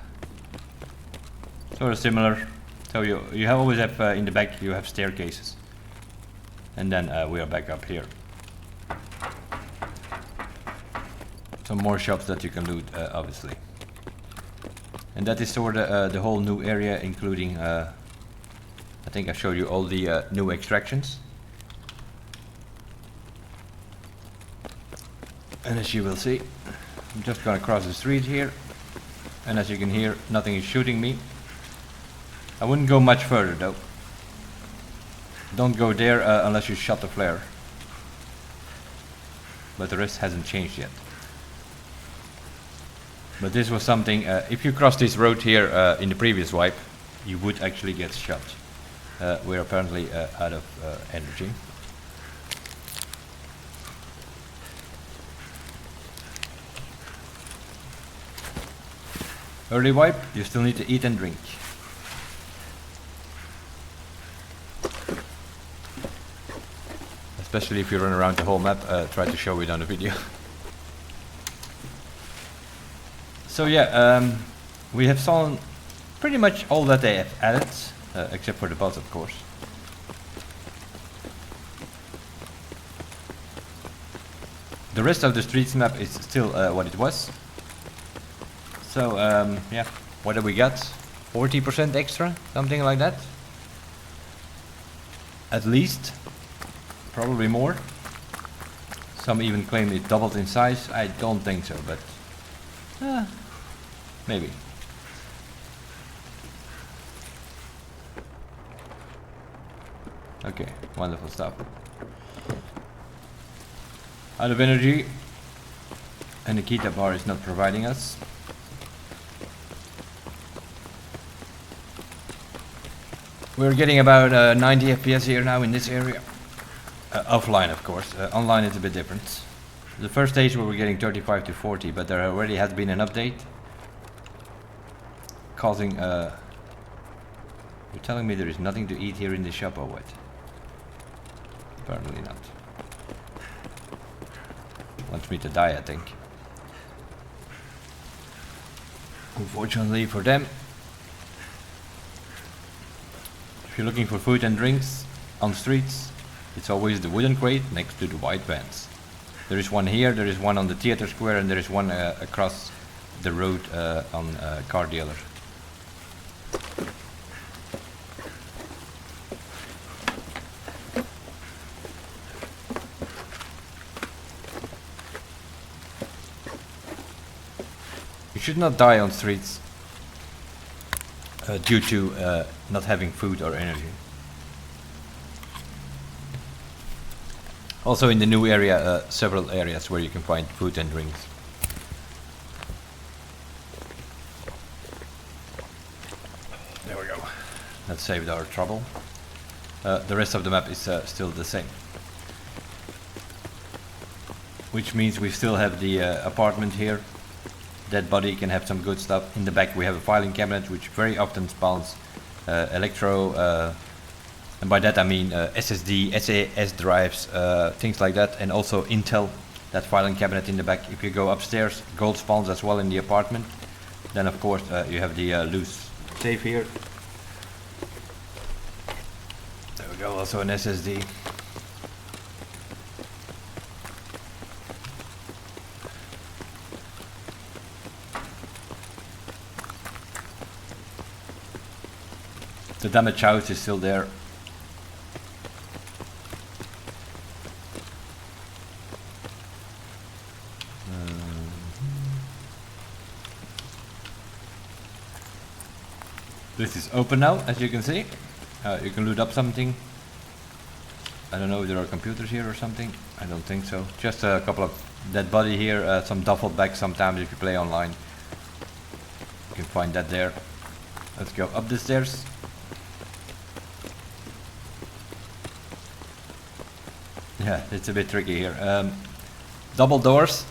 Sort of similar. So you always have, in the back, you have staircases. And then we are back up here. Some more shops that you can loot, obviously. And that is sort of the whole new area, including, I think I showed you all the new extractions. And as you will see, I'm just gonna cross the street here. And as you can hear, nothing is shooting me. I wouldn't go much further though. Don't go there unless you shot the flare. But the rest hasn't changed yet. But this was something, if you cross this road here in the previous wipe, you would actually get shot. We're apparently out of energy. Early wipe, you still need to eat and drink. Especially if you run around the whole map, try to show it on the video. So yeah, we have seen pretty much all that they have added, except for the boss, of course. The rest of the streets map is still what it was. So yeah, what do we got? 40% extra, something like that. At least, probably more. Some even claim it doubled in size. I don't think so, but maybe. Okay, wonderful stuff. Out of energy, and the Kita bar is not providing us. We're getting about 90 FPS here now in this area. Offline, of course. Online it's a bit different. The first stage we were getting 35 to 40, but there already has been an update causing. You're telling me there is nothing to eat here in the shop or what? Apparently not. Wants me to die, I think. Unfortunately for them. If you're looking for food and drinks on streets, it's always the wooden crate next to the white vans. There is one here, there is one on the theater square, and there is one across the road on car dealer. You should not die on streets due to not having food or energy. Also in the new area, several areas where you can find food and drinks. There we go. That saved our trouble. The rest of the map is still the same. Which means we still have the apartment here. Dead body can have some good stuff. In the back we have a filing cabinet which very often spawns electro, and by that I mean SSD, SAS drives, things like that, and also Intel, that filing cabinet in the back. If you go upstairs, gold spawns as well in the apartment. Then of course you have the loose safe here. There we go, also an SSD. The damaged house is still there. This is open now, as you can see. You can loot up something. I don't know if there are computers here or something. I don't think so. Just a couple of that body here, some duffel bag sometimes if you play online. You can find that there. Let's go up the stairs. Yeah, it's a bit tricky here. Double doors.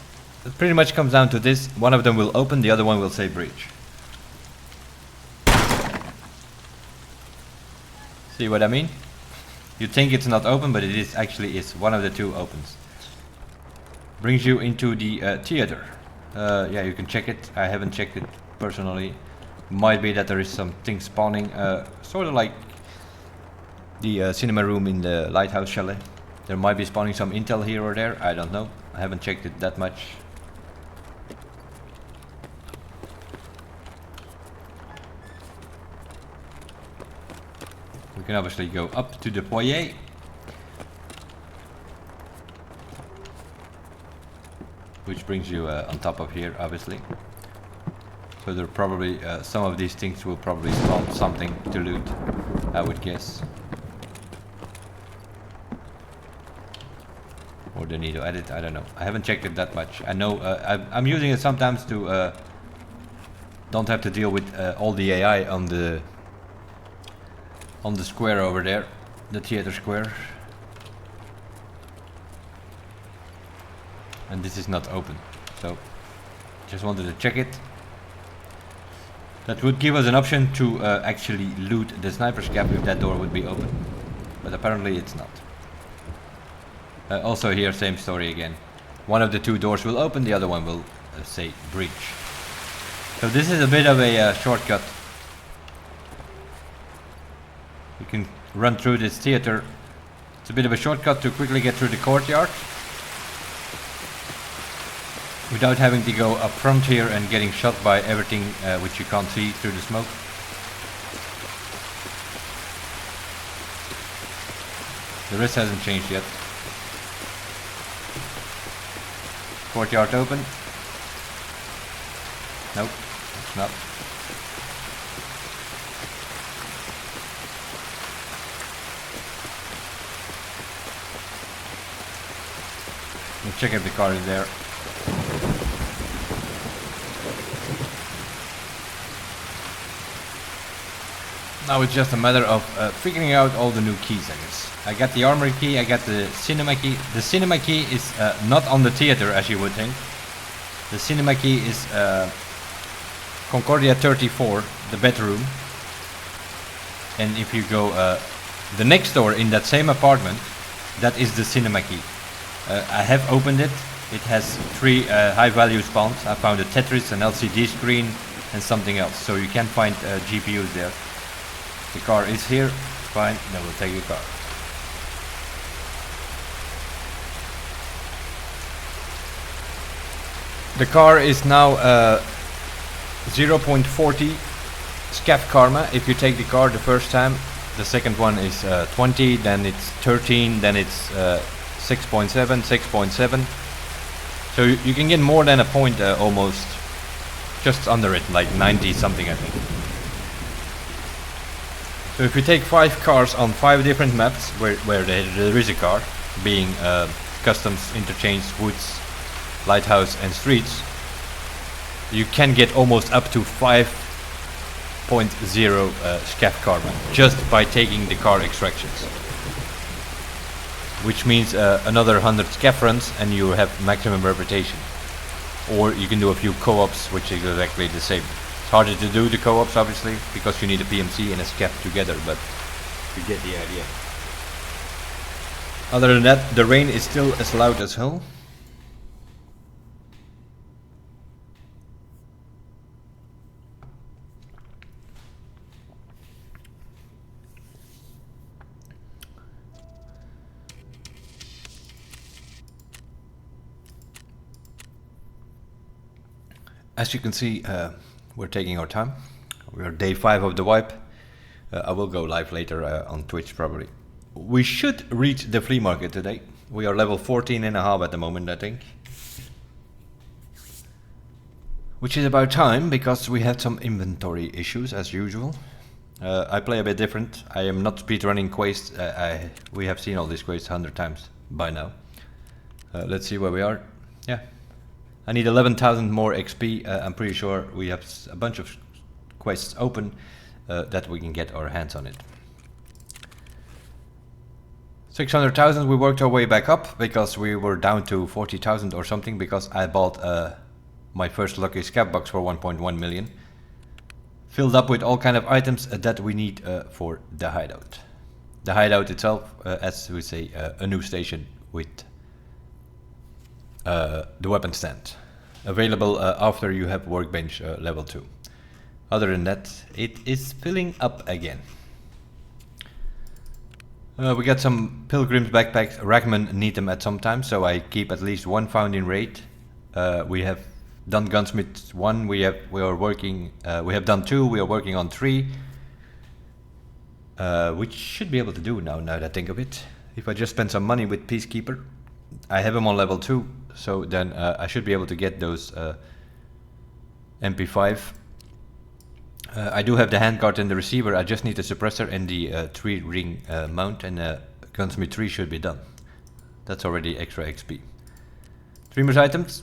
It pretty much comes down to this. One of them will open, the other one will say breach. See what I mean? You think it's not open, but it is actually is. One of the two opens. Brings you into the theater. Yeah, you can check it. I haven't checked it personally. Might be that there is something spawning, sort of like the cinema room in the lighthouse chalet. There might be spawning some intel here or there. I don't know. I haven't checked it that much. We can obviously go up to the foyer. Which brings you on top of here, obviously. So there probably some of these things will probably spawn something to loot, I would guess. Or they need to edit, I don't know. I haven't checked it that much. I know I'm using it sometimes to don't have to deal with all the AI on the square over there, the theater square. And this is not open, so just wanted to check it. That would give us an option to actually loot the sniper's cap if that door would be open, but apparently it's not. Also here, same story again. One of the two doors will open, the other one will say breach. So this is a bit of a shortcut. You can run through this theater. It's a bit of a shortcut to quickly get through the courtyard without having to go up front here and getting shot by everything which you can't see through the smoke. The rest hasn't changed yet. Courtyard open. Nope, it's not. We'll check if the car is there. Now it's just a matter of figuring out all the new keys, I guess. I got the armory key, I got the cinema key. The cinema key is not on the theater as you would think. The cinema key is Concordia 34, the bedroom. And if you go the next door in that same apartment, that is the cinema key. I have opened it. It has 3 high value spawns. I found a Tetris, an LCD screen and something else. So you can find GPUs there. The car is here, fine, then we'll take the car. The car is now 0.40 scav karma if you take the car the first time. The second one is 20, then it's 13, then it's 6.7, 6.7. So you can get more than a point almost, just under it, like 90 something I think. So if you take 5 cars on 5 different maps where there is a car, being customs, interchange, woods, lighthouse and streets, you can get almost up to 5.0 scav karma just by taking the car extractions. Which means another 100 scav runs and you have maximum reputation. Or you can do a few co-ops which is exactly the same. It's harder to do the co-ops obviously because you need a PMC and a scav together, but you get the idea. Other than that, the rain is still as loud as hell. As you can see, we're taking our time. We're day 5 of the wipe. I will go live later on Twitch probably. We should reach the flea market today. We are level 14.5 at the moment, I think. Which is about time because we had some inventory issues as usual. I play a bit different. I am not speedrunning quests. We have seen all these quests 100 times by now. Let's see where we are. yeah, I need 11,000 more XP. I'm pretty sure we have a bunch of quests open that we can get our hands on it. 600,000, we worked our way back up because we were down to 40,000 or something because I bought my first lucky scab box for 1.1 million. Filled up with all kind of items that we need for the hideout. The hideout itself, as we say, a new station with the weapon stand. Available after you have workbench level 2. Other than that, it is filling up again. We got some pilgrims backpacks. Ragmen need them at some time, so I keep at least one found in raid. We have done gunsmith 1. We have done 2. We are working on 3, which should be able to do now that I think of it. If I just spend some money with peacekeeper, I have him on level 2, so then I should be able to get those MP5. I do have the handguard and the receiver. I just need the suppressor and the 3-ring mount, and gunsmith 3 should be done. That's already extra XP. Streamers items,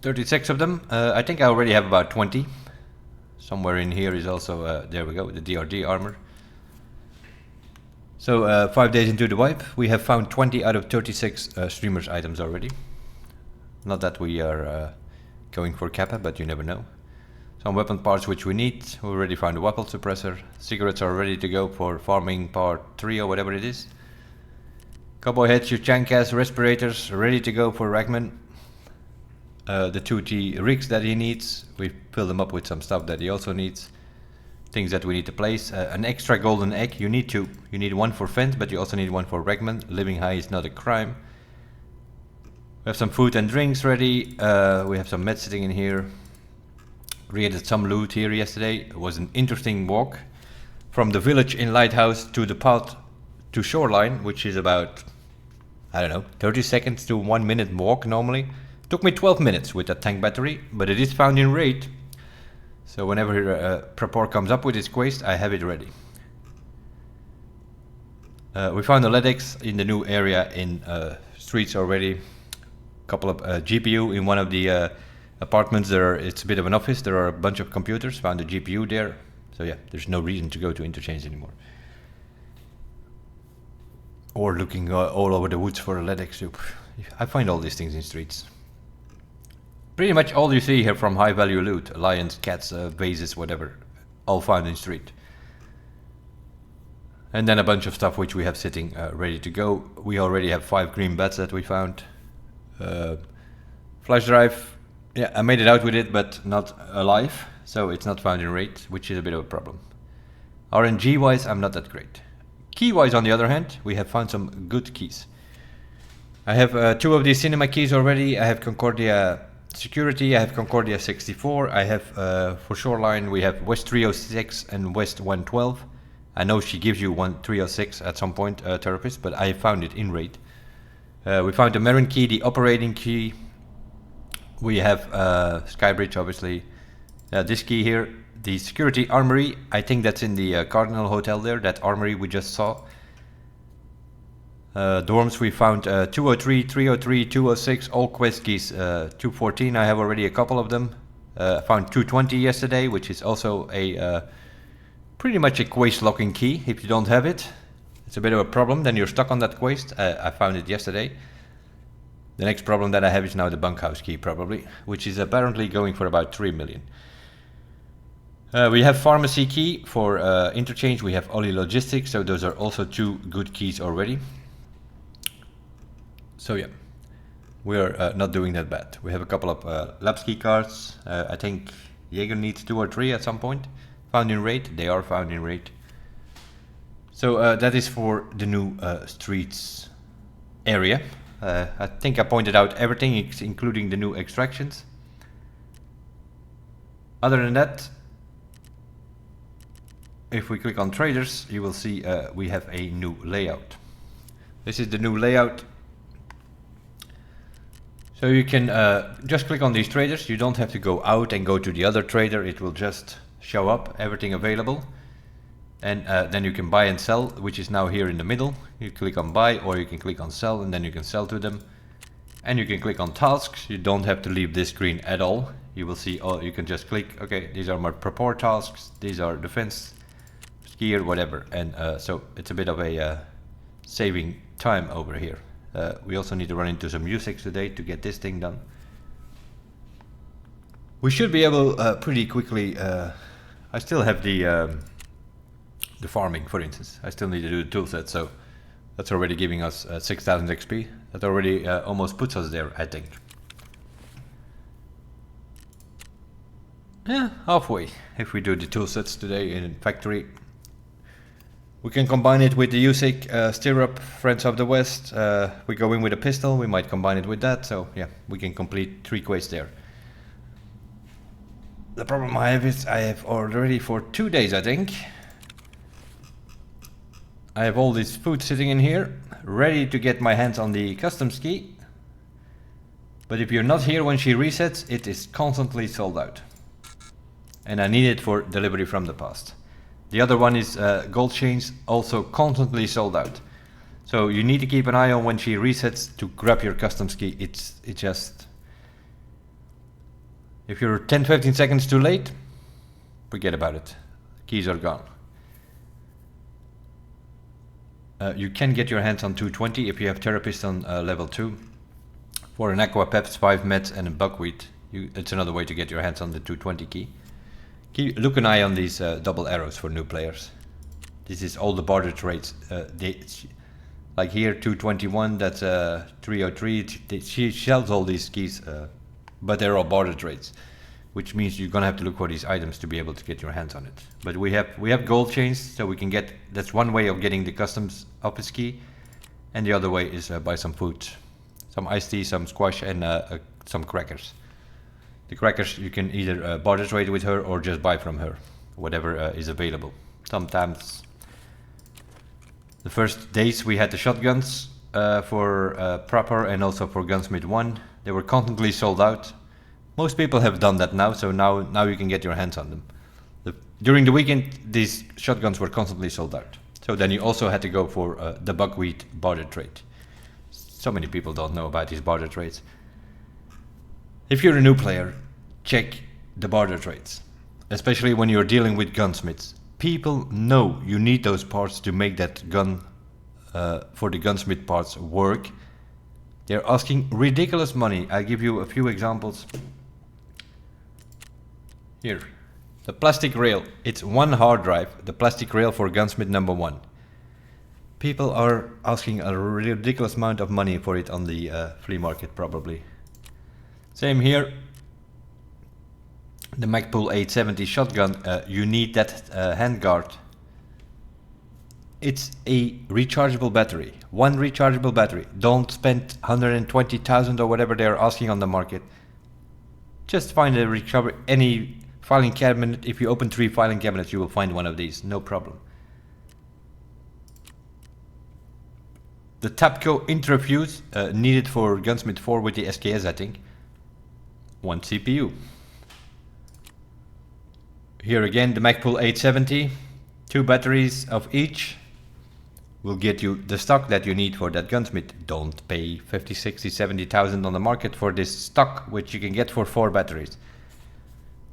36 of them. I think I already have about 20. Somewhere in here is also, there we go, the DRD armor. So 5 days into the wipe, we have found 20 out of 36 streamers items already. Not that we are going for Kappa, but you never know. Some weapon parts which we need. We already found a weapon suppressor. Cigarettes are ready to go for farming part 3 or whatever it is. Cowboy heads, Yuchankas, respirators ready to go for Ragman. The 2T rigs that he needs, we fill them up with some stuff that he also needs. Things that we need to place. An extra golden egg, you need 2. You need 1 for Fent, but you also need 1 for Ragman. Living high is not a crime. We have some food and drinks ready. We have some meds sitting in here. Created some loot here yesterday. It was an interesting walk from the village in Lighthouse to the path to shoreline, which is about, I don't know, 30 seconds to 1 minute walk normally. Took me 12 minutes with that tank battery, but it is found in raid. So whenever Prapor comes up with his quest, I have it ready. We found a LEDX in the new area in streets already. Couple of GPU in one of the apartments. It's a bit of an office. There are a bunch of computers. Found a GPU there. So yeah, there's no reason to go to interchange anymore. Or looking all over the woods for a LEDX soup. I find all these things in streets. Pretty much all you see here from high value loot. Lions, cats, vases, whatever. All found in street. And then a bunch of stuff which we have sitting ready to go. We already have 5 green bats that we found. Flash drive. Yeah, I made it out with it, but not alive. So it's not found in raid, which is a bit of a problem. RNG wise, I'm not that great. Key wise, on the other hand, we have found some good keys. I have 2 of these cinema keys already. I have Concordia Security, I have Concordia 64. I have for Shoreline, we have West 306 and West 112. I know she gives you 306 at some point, Therapist, but I found it in raid. We found the Marin key, the operating key. We have Skybridge, obviously. This key here, the security armory. I think that's in the Cardinal Hotel there, that armory we just saw. Dorms, we found 203, 303, 206, all quest keys. 214, I have already a couple of them. Found 220 yesterday, which is also a pretty much a quest locking key. If you don't have it, it's a bit of a problem, then you're stuck on that quest. I found it yesterday. The next problem that I have is now the bunkhouse key, probably, which is apparently going for about 3 million. We have pharmacy key for interchange. We have Oli Logistics, so those are also 2 good keys already. So yeah, we are not doing that bad. We have a couple of labs key cards. I think Jaeger needs 2 or 3 at some point. Found in raid. They are found in raid. So that is for the new streets area. I think I pointed out everything, including the new extractions. Other than that, if we click on traders, you will see we have a new layout. This is the new layout. So you can just click on these traders. You don't have to go out and go to the other trader. It will just show up, everything available. And then you can buy and sell, which is now here in the middle. You click on buy, or you can click on sell, and then you can sell to them. And you can click on tasks. You don't have to leave this screen at all. You will see, oh, you can just click, okay, these are my prepare tasks, these are defense, skier, whatever. And so it's a bit of a saving time over here. We also need to run into some music today to get this thing done. We should be able pretty quickly. I still have the farming, for instance. I still need to do the tool set, so that's already giving us 6,000 XP. That already almost puts us there, I think. Yeah, halfway. If we do the tool sets today in factory, we can combine it with the USIC stirrup, Friends of the West. We go in with a pistol, we might combine it with that. So yeah, we can complete 3 quests there. The problem I have is I have already for 2 days, I think. I have all this food sitting in here, ready to get my hands on the customs key. But if you're not here when she resets, it is constantly sold out. And I need it for delivery from the past. The other one is gold chains, also constantly sold out. So you need to keep an eye on when she resets to grab your customs key. It just... If you're 10-15 seconds too late, forget about it. Keys are gone. You can get your hands on 220 if you have Therapist on level 2. For an Aqua Peps, 5 meds and a Buckwheat, it's another way to get your hands on the 220 key. Look an eye on these double arrows for new players. This is all the barter trades. Like here, 221, that's 303. She sells all these keys, but they're all barter trades, which means you're gonna have to look for these items to be able to get your hands on it. But we have gold chains, so we can get. That's one way of getting the customs office key, and the other way is buy some food, some iced tea, some squash, and some crackers. The crackers you can either barter trade with her or just buy from her, whatever is available. Sometimes the first days we had the shotguns for proper and also for Gunsmith 1. They were constantly sold out. Most people have done that now, so now you can get your hands on them. During the weekend, these shotguns were constantly sold out. So then you also had to go for the Buckwheat barter trade. So many people don't know about these barter trades. If you're a new player, check the barter trades, especially when you're dealing with gunsmiths. People know you need those parts to make that gun for the gunsmith parts work. They're asking ridiculous money. I'll give you a few examples. Here, the plastic rail. It's 1 hard drive, the plastic rail for gunsmith number 1. People are asking a ridiculous amount of money for it on the flea market, probably. Same here. The Magpul 870 shotgun, you need that handguard. It's a rechargeable battery. 1 rechargeable battery. Don't spend 120,000 or whatever they're asking on the market. Just find any filing cabinet. If you open 3 filing cabinets, you will find one of these, no problem. The Tapco Intrafuse, needed for Gunsmith 4 with the SKS, I think. 1 CPU. Here again, the Magpul 870, 2 batteries of each will get you the stock that you need for that gunsmith. Don't pay 50, 60, 70,000 on the market for this stock, which you can get for 4 batteries.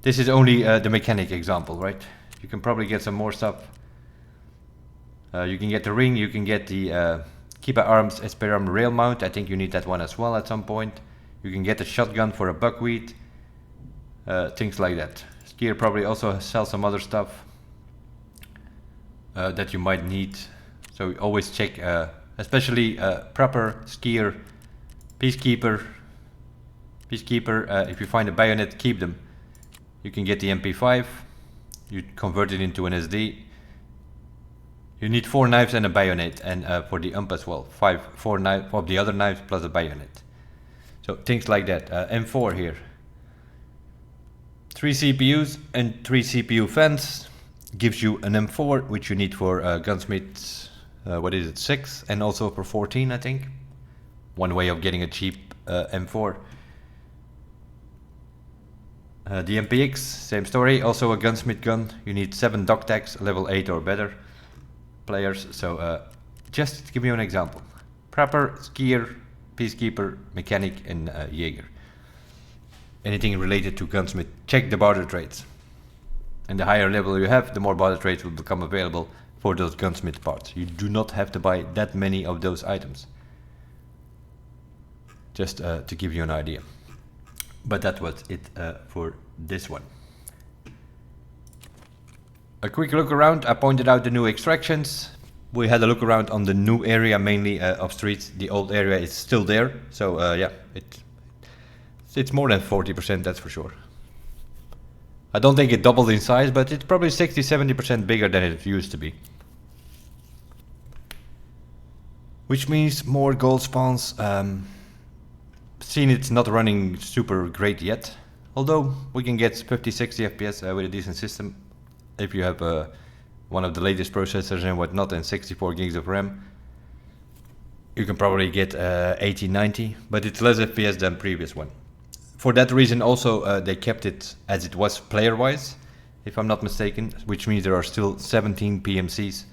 This is only the mechanic example, right? You can probably get some more stuff. You can get the ring, you can get the Kiba Arms Esperam rail mount. I think you need that one as well at some point. You can get a shotgun for a buckwheat. Things like that. Skier probably also sells some other stuff that you might need. So always check, especially proper skier, peacekeeper. If you find a bayonet, keep them. You can get the MP5. You convert it into an SD. You need 4 knives and a bayonet, and for the as well, 4 knives of the other knives plus a bayonet. So things like that. M4 here. 3 CPUs and 3 CPU fans gives you an M4, which you need for gunsmiths. What is it, 6, and also for 14, I think. One way of getting a cheap M4. The MPX, same story. Also a gunsmith gun. You need 7 dog tags, level 8 or better players. So just to give you an example. Proper skier, Peacekeeper, Mechanic and Jaeger. Anything related to gunsmith, check the barter trades. And the higher level you have, the more barter trades will become available for those gunsmith parts. You do not have to buy that many of those items. Just to give you an idea. But that was it for this one. A quick look around. I pointed out the new extractions. We had a look around on the new area, mainly of streets. The old area is still there. So yeah, it's more than 40%, that's for sure. I don't think it doubled in size, but it's probably 60-70% bigger than it used to be. Which means more gold spawns. Seen it's not running super great yet. Although we can get 50-60 FPS with a decent system. If you have one of the latest processors and whatnot and 64 gigs of RAM. You can probably get 80-90, but it's less FPS than previous one. For that reason also they kept it as it was player-wise, if I'm not mistaken, which means there are still 17 PMCs.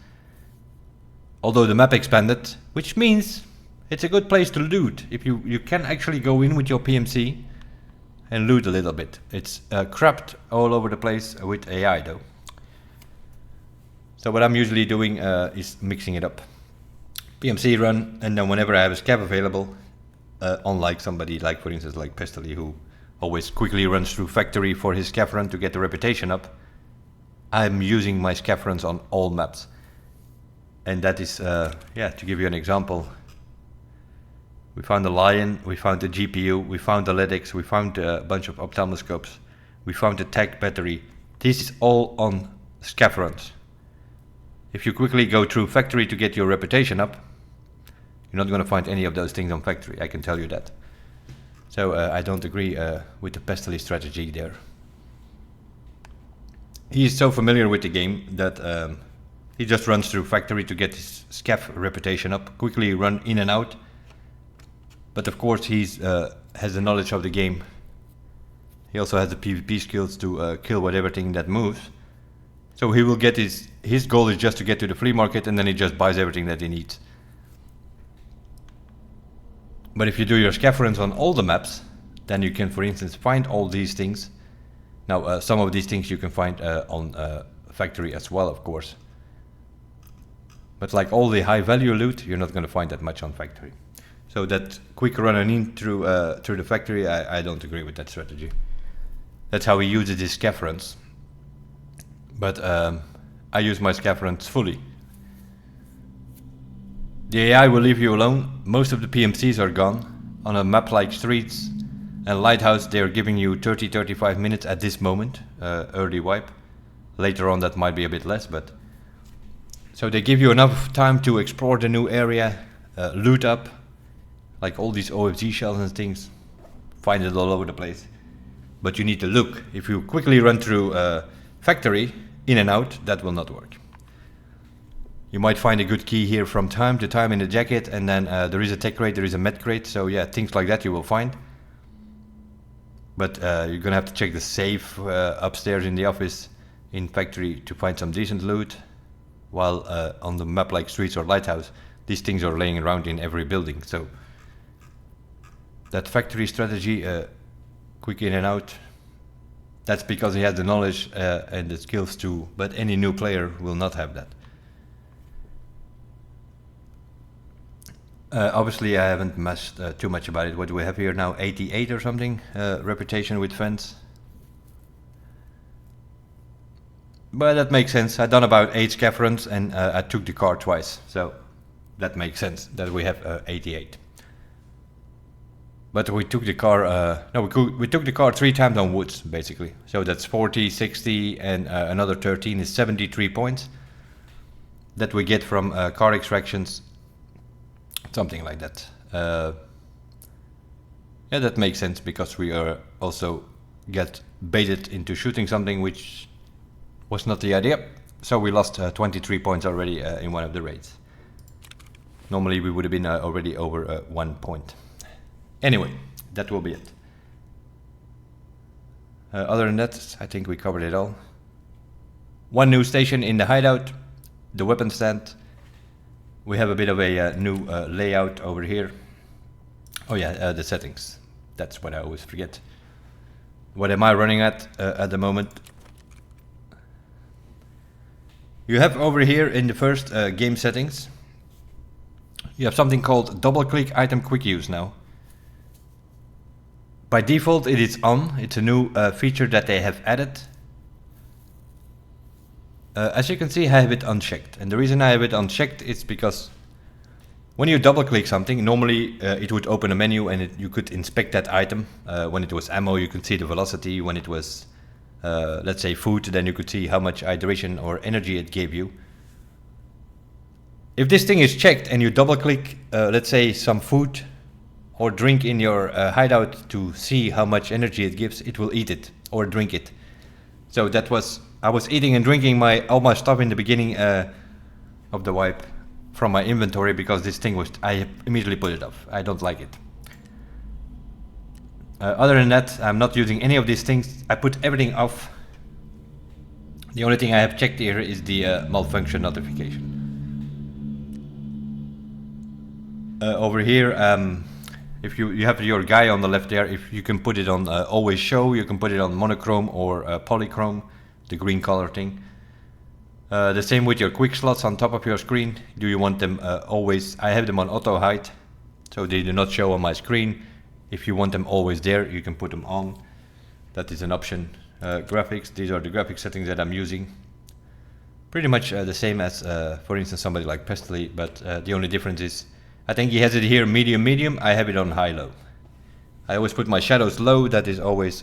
Although the map expanded, which means it's a good place to loot. If you can actually go in with your PMC and loot a little bit. It's crapped all over the place with AI though. So what I'm usually doing is mixing it up. PMC run, and then whenever I have a scav available, unlike somebody like, for instance, like Pestily, who always quickly runs through factory for his scav run to get the reputation up, I'm using my scav runs on all maps. And that is, yeah, to give you an example, we found a Lion, we found a GPU, we found the LEDX, we found a bunch of ophthalmoscopes, we found a tech battery. This is all on scav runs. If you quickly go through factory to get your reputation up, you're not going to find any of those things on factory, I can tell you that. So I don't agree with the Pestily strategy there. He is so familiar with the game that he just runs through factory to get his scav reputation up, quickly run in and out. But of course he has the knowledge of the game. He also has the PvP skills to kill whatever thing that moves. So he will get his goal is just to get to the flea market, and then he just buys everything that he needs. But if you do your scav runs on all the maps, then you can, for instance, find all these things. Now some of these things you can find on factory as well, of course. But like all the high value loot, you're not going to find that much on factory. So that quick running in through the factory, I don't agree with that strategy. That's how he uses his scav runs. But I use my scav runs fully. The AI will leave you alone. Most of the PMCs are gone. On a map like Streets and Lighthouse, they are giving you 30-35 minutes at this moment, early wipe. Later on that might be a bit less, but... So they give you enough time to explore the new area, loot up, like all these OFG shells and things. Find it all over the place. But you need to look. If you quickly run through factory, in and out, that will not work. You might find a good key here from time to time in the jacket, and then there is a tech crate, there is a med crate, so yeah, things like that you will find. But you're gonna have to check the safe upstairs in the office in factory to find some decent loot, while on the map like Streets or Lighthouse, these things are laying around in every building. So that factory strategy, quick in and out, that's because he has the knowledge and the skills too, but any new player will not have that. Obviously I haven't messed too much about it. What do we have here now? 88 or something? Reputation with fence. But that makes sense. I've done about 8 scav runs and I took the car twice. So that makes sense that we have 88. But we took the car, we took the car 3 times on woods, basically. So that's 40, 60, and another 13 is 73 points that we get from car extractions, something like that. Yeah, that makes sense because we are also get baited into shooting something which was not the idea. So we lost 23 points already in one of the raids. Normally we would have been already over 1 point. Anyway, that will be it. Other than that, I think we covered it all. One new station in the hideout, the weapon stand. We have a bit of a new layout over here. Oh yeah, the settings. That's what I always forget. What am I running at the moment? You have over here in the first game settings, you have something called double click item quick use now. By default it is on, it's a new feature that they have added. As you can see, I have it unchecked, and the reason I have it unchecked is because when you double click something, normally it would open a menu and you could inspect that item. When it was ammo, you could see the velocity. When it was, let's say, food, then you could see how much hydration or energy it gave you. If this thing is checked and you double click, let's say, some food or drink in your hideout to see how much energy it gives, it will eat it or drink it. So that was, I was eating and drinking all my stuff in the beginning of the wipe from my inventory because this thing was, I immediately put it off. I don't like it. Other than that, I'm not using any of these things. I put everything off. The only thing I have checked here is the malfunction notification. Over here, if you have your guy on the left there, if you can put it on always show, you can put it on monochrome or polychrome, the green color thing. The same with your quick slots on top of your screen. Do you want them always? I have them on auto hide, so they do not show on my screen. If you want them always there, you can put them on. That is an option. Graphics, these are the graphic settings that I'm using. Pretty much the same as, for instance, somebody like Pestily, but the only difference is, I think he has it here medium, medium. I have it on high, low. I always put my shadows low. That is always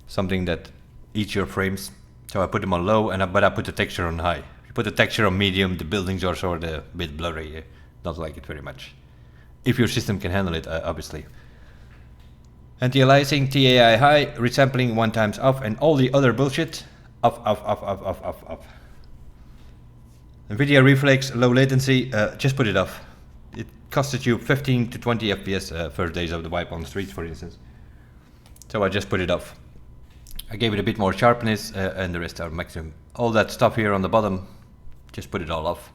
something that eats your frames. So I put them on low, but I put the texture on high. If you put the texture on medium, the buildings are sort of a bit blurry. Don't like it very much. If your system can handle it, obviously. Anti-aliasing, TAI high, resampling 1 times off, and all the other bullshit, off. NVIDIA reflex, low latency, just put it off. It costed you 15 to 20 FPS first days of the wipe on the streets, for instance. So I just put it off. I gave it a bit more sharpness and the rest are maximum. All that stuff here on the bottom, just put it all off.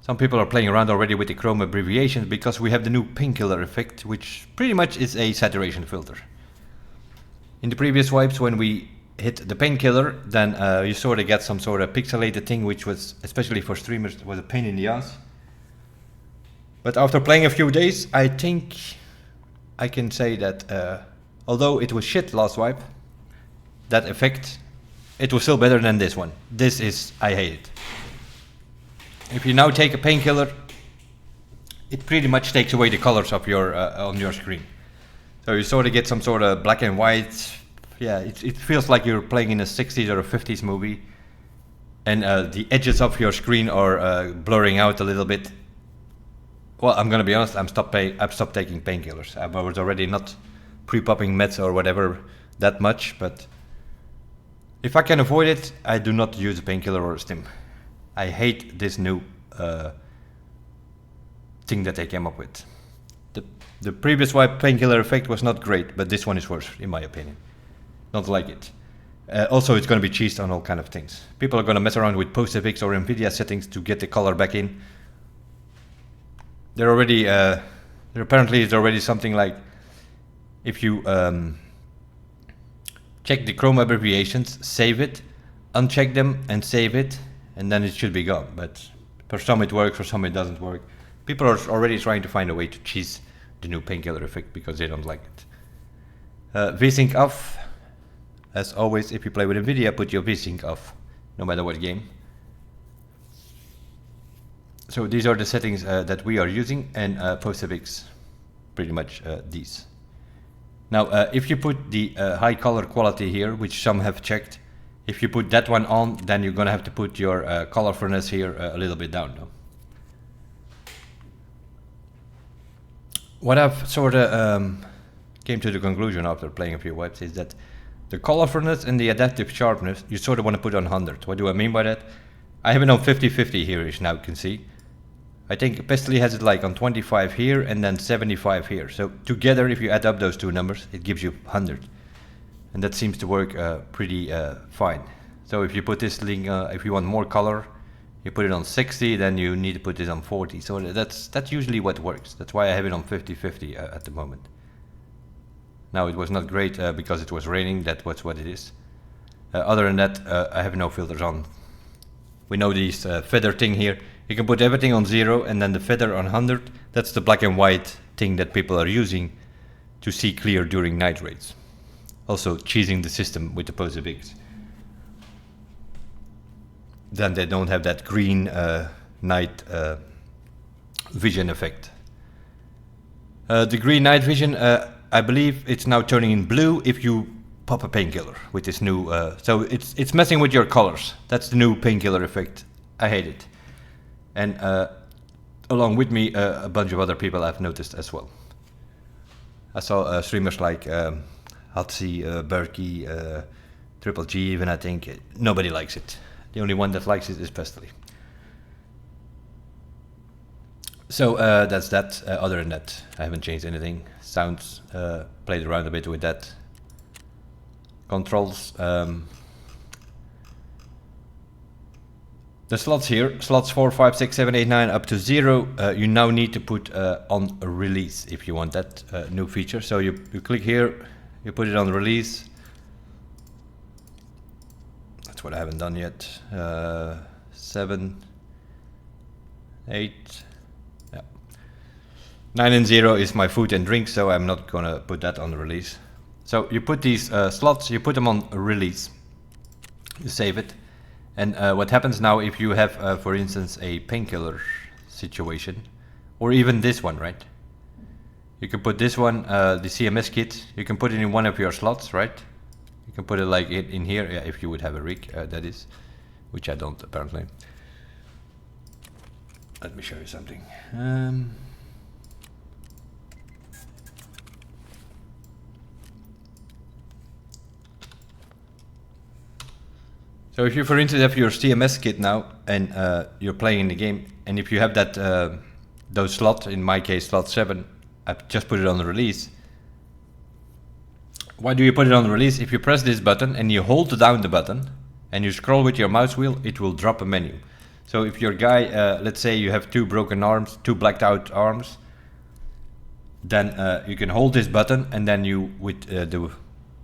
Some people are playing around already with the chrome abbreviations because we have the new painkiller effect, which pretty much is a saturation filter. In the previous wipes, when we hit the painkiller, then you sort of get some sort of pixelated thing, which was, especially for streamers, was a pain in the ass. But after playing a few days, I think I can say that although it was shit last wipe, that effect, it was still better than this one. This is, I hate it. If you now take a painkiller, it pretty much takes away the colors of your on your screen. So you sort of get some sort of black and white. Yeah, it feels like you're playing in a 60s or a 50s movie. And the edges of your screen are blurring out a little bit. Well, I'm gonna be honest, I've stopped taking painkillers. I was already not pre-popping meds or whatever that much, but if I can avoid it, I do not use a painkiller or a stim. I hate this new thing that they came up with. The previous wipe painkiller effect was not great, but this one is worse, in my opinion. Not like it. Also, it's going to be cheesed on all kind of things. People are going to mess around with PostFX or NVIDIA settings to get the color back in. There already, there apparently is already something like, if you check the Chrome abbreviations, save it, uncheck them and save it, and then it should be gone. But for some it works, for some it doesn't work. People are already trying to find a way to cheese the new painkiller effect because they don't like it. VSync off. As always, if you play with NVIDIA, put your VSync off, no matter what game. So these are the settings that we are using, and PostFX, pretty much these. Now, if you put the high color quality here, which some have checked, if you put that one on, then you're gonna have to put your colorfulness here a little bit down though. What I've sort of came to the conclusion after playing a few wipes is that the colorfulness and the adaptive sharpness, you sort of want to put on 100. What do I mean by that? I have it on 50-50 here, as now you can see. I think Pestily has it like on 25 here and then 75 here. So together, if you add up those two numbers, it gives you 100. And that seems to work pretty fine. So if you put this link, if you want more color, You put it on 60, then you need to put this on 40. So that's usually what works. That's why I have it on 50-50 at the moment. Now it was not great because it was raining, that was what it is. Other than that, I have no filters on. We know this feather thing here. You can put everything on 0 and then the feather on 100. That's the black and white thing that people are using to see clear during night raids. Also cheesing the system with the POSIX. Then they don't have that green night vision effect. The green night vision, I believe it's now turning in blue if you pop a painkiller with this new, so it's messing with your colors. That's the new painkiller effect. I hate it. And along with me, a bunch of other people I've noticed as well. I saw streamers like Hatsi, Berkey, Triple G even, I think. Nobody likes it. The only one that likes it is Pestily. So that's that. Other than that, I haven't changed anything. Sounds, played around a bit with that. Controls. The slots here, slots 4, 5, 6, 7, 8, 9 up to 0, you now need to put on a release if you want that new feature. So you click here, you put it on release. That's what I haven't done yet. 7, 8, yeah. 9 and 0 is my food and drink, so I'm not gonna put that on the release. So you put these slots, you put them on release. You save it. And what happens now if you have, for instance, a painkiller situation, or even this one, right? You can put this one, the CMS kit, you can put it in one of your slots, right? You can put it like in here, yeah, if you would have a rig, that is, which I don't apparently. Let me show you something. So if you, for instance, have your CMS kit now and you're playing in the game, and if you have that those slots, in my case slot 7, I've just put it on the release. Why do you put it on the release? If you press this button and you hold down the button and you scroll with your mouse wheel, it will drop a menu. So if your guy, let's say you have 2 broken arms, 2 blacked out arms, then you can hold this button and then you, with the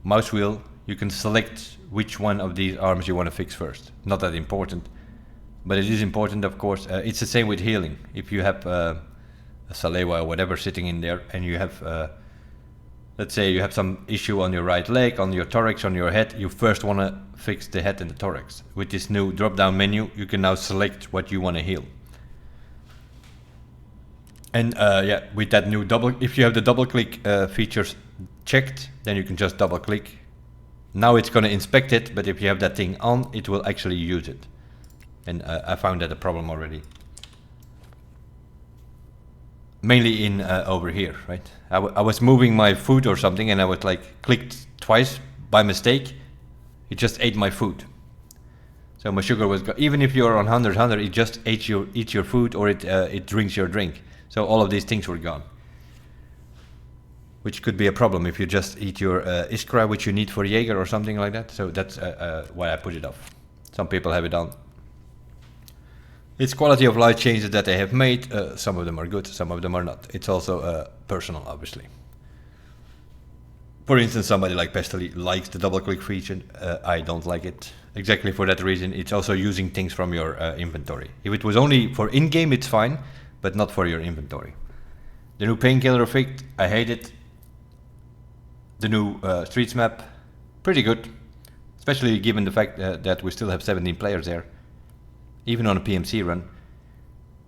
mouse wheel, you can select which one of these arms you want to fix first. Not that important, but it is important, of course. It's the same with healing. If you have a Salewa or whatever sitting in there, and you have, let's say you have some issue on your right leg, on your thorax, on your head, you first want to fix the head and the thorax. With this new drop-down menu, you can now select what you want to heal. And yeah, with that new if you have the double-click features checked, then you can just double-click. Now it's going to inspect it, but if you have that thing on, it will actually use it. And I found that a problem already. Mainly in over here, right? I was moving my food or something, and I was like clicked twice by mistake. It just ate my food. So my sugar was even if you're on 100, it just eats your food, or it drinks your drink. So all of these things were gone. Which could be a problem if you just eat your Iskra, which you need for Jaeger or something like that. So that's why I put it off. Some people have it on. It's quality of life changes that they have made. Some of them are good, some of them are not. It's also personal, obviously. For instance, somebody like Pestily likes the double-click feature. I don't like it. Exactly for that reason. It's also using things from your inventory. If it was only for in-game, it's fine, but not for your inventory. The new painkiller effect, I hate it. The new streets map, pretty good, especially given the fact that we still have 17 players there. Even on a PMC run,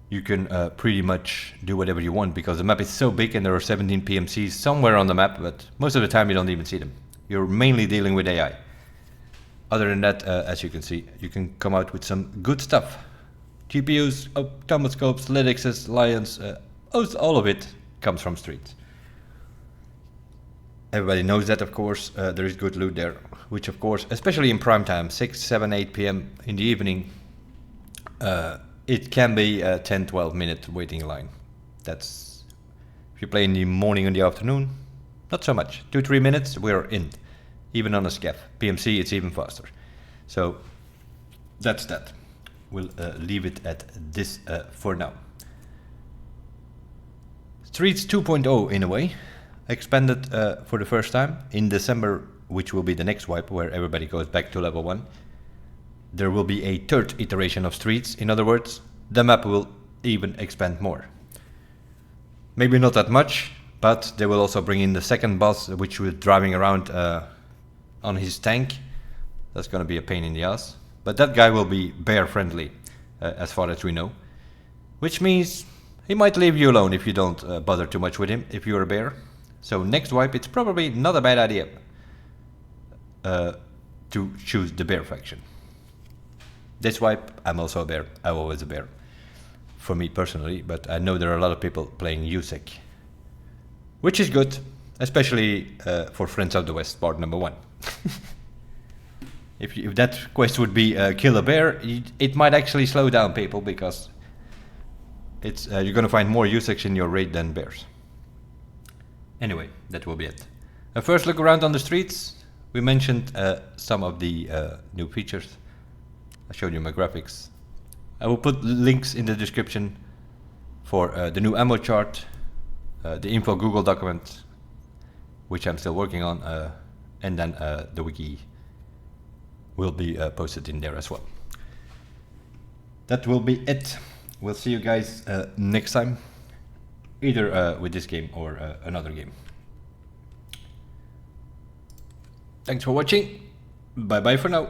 you can pretty much do whatever you want, because the map is so big and there are 17 PMCs somewhere on the map, but most of the time you don't even see them. You're mainly dealing with AI. Other than that, as you can see, you can come out with some good stuff. GPUs, automatoscopes, Linuxes, Lions, all of it comes from streets. Everybody knows that, of course. There is good loot there, which of course, especially in prime time, 6, 7, 8 p.m. in the evening, it can be a 10-12 minute waiting line. That's, if you play in the morning and the afternoon, not so much. 2-3 minutes, we're in. Even on a scav. PMC, it's even faster. So, that's that. we'll leave it at this for now. Streets 2.0 in a way, expanded for the first time in December, which will be the next wipe where everybody goes back to level 1. There will be a third iteration of Streets. In other words, the map will even expand more. Maybe not that much, but they will also bring in the second boss, which was driving around on his tank. That's gonna be a pain in the ass. But that guy will be bear friendly, as far as we know. Which means he might leave you alone if you don't bother too much with him, if you're a bear. So next wipe, it's probably not a bad idea to choose the bear faction. This wipe, I'm also a bear. I'm always a bear. For me personally, but I know there are a lot of people playing USEC. Which is good, especially for Friends of the West, part number 1. If that quest would be kill a bear, it might actually slow down people, because it's you're gonna find more USECs in your raid than bears. Anyway, that will be it. A first look around on the streets. We mentioned some of the new features. I showed you my graphics. I will put links in the description for the new ammo chart, the info Google document, which I'm still working on, and then the wiki will be posted in there as well. That will be it. We'll see you guys next time, either with this game or another game. Thanks for watching. Bye bye for now.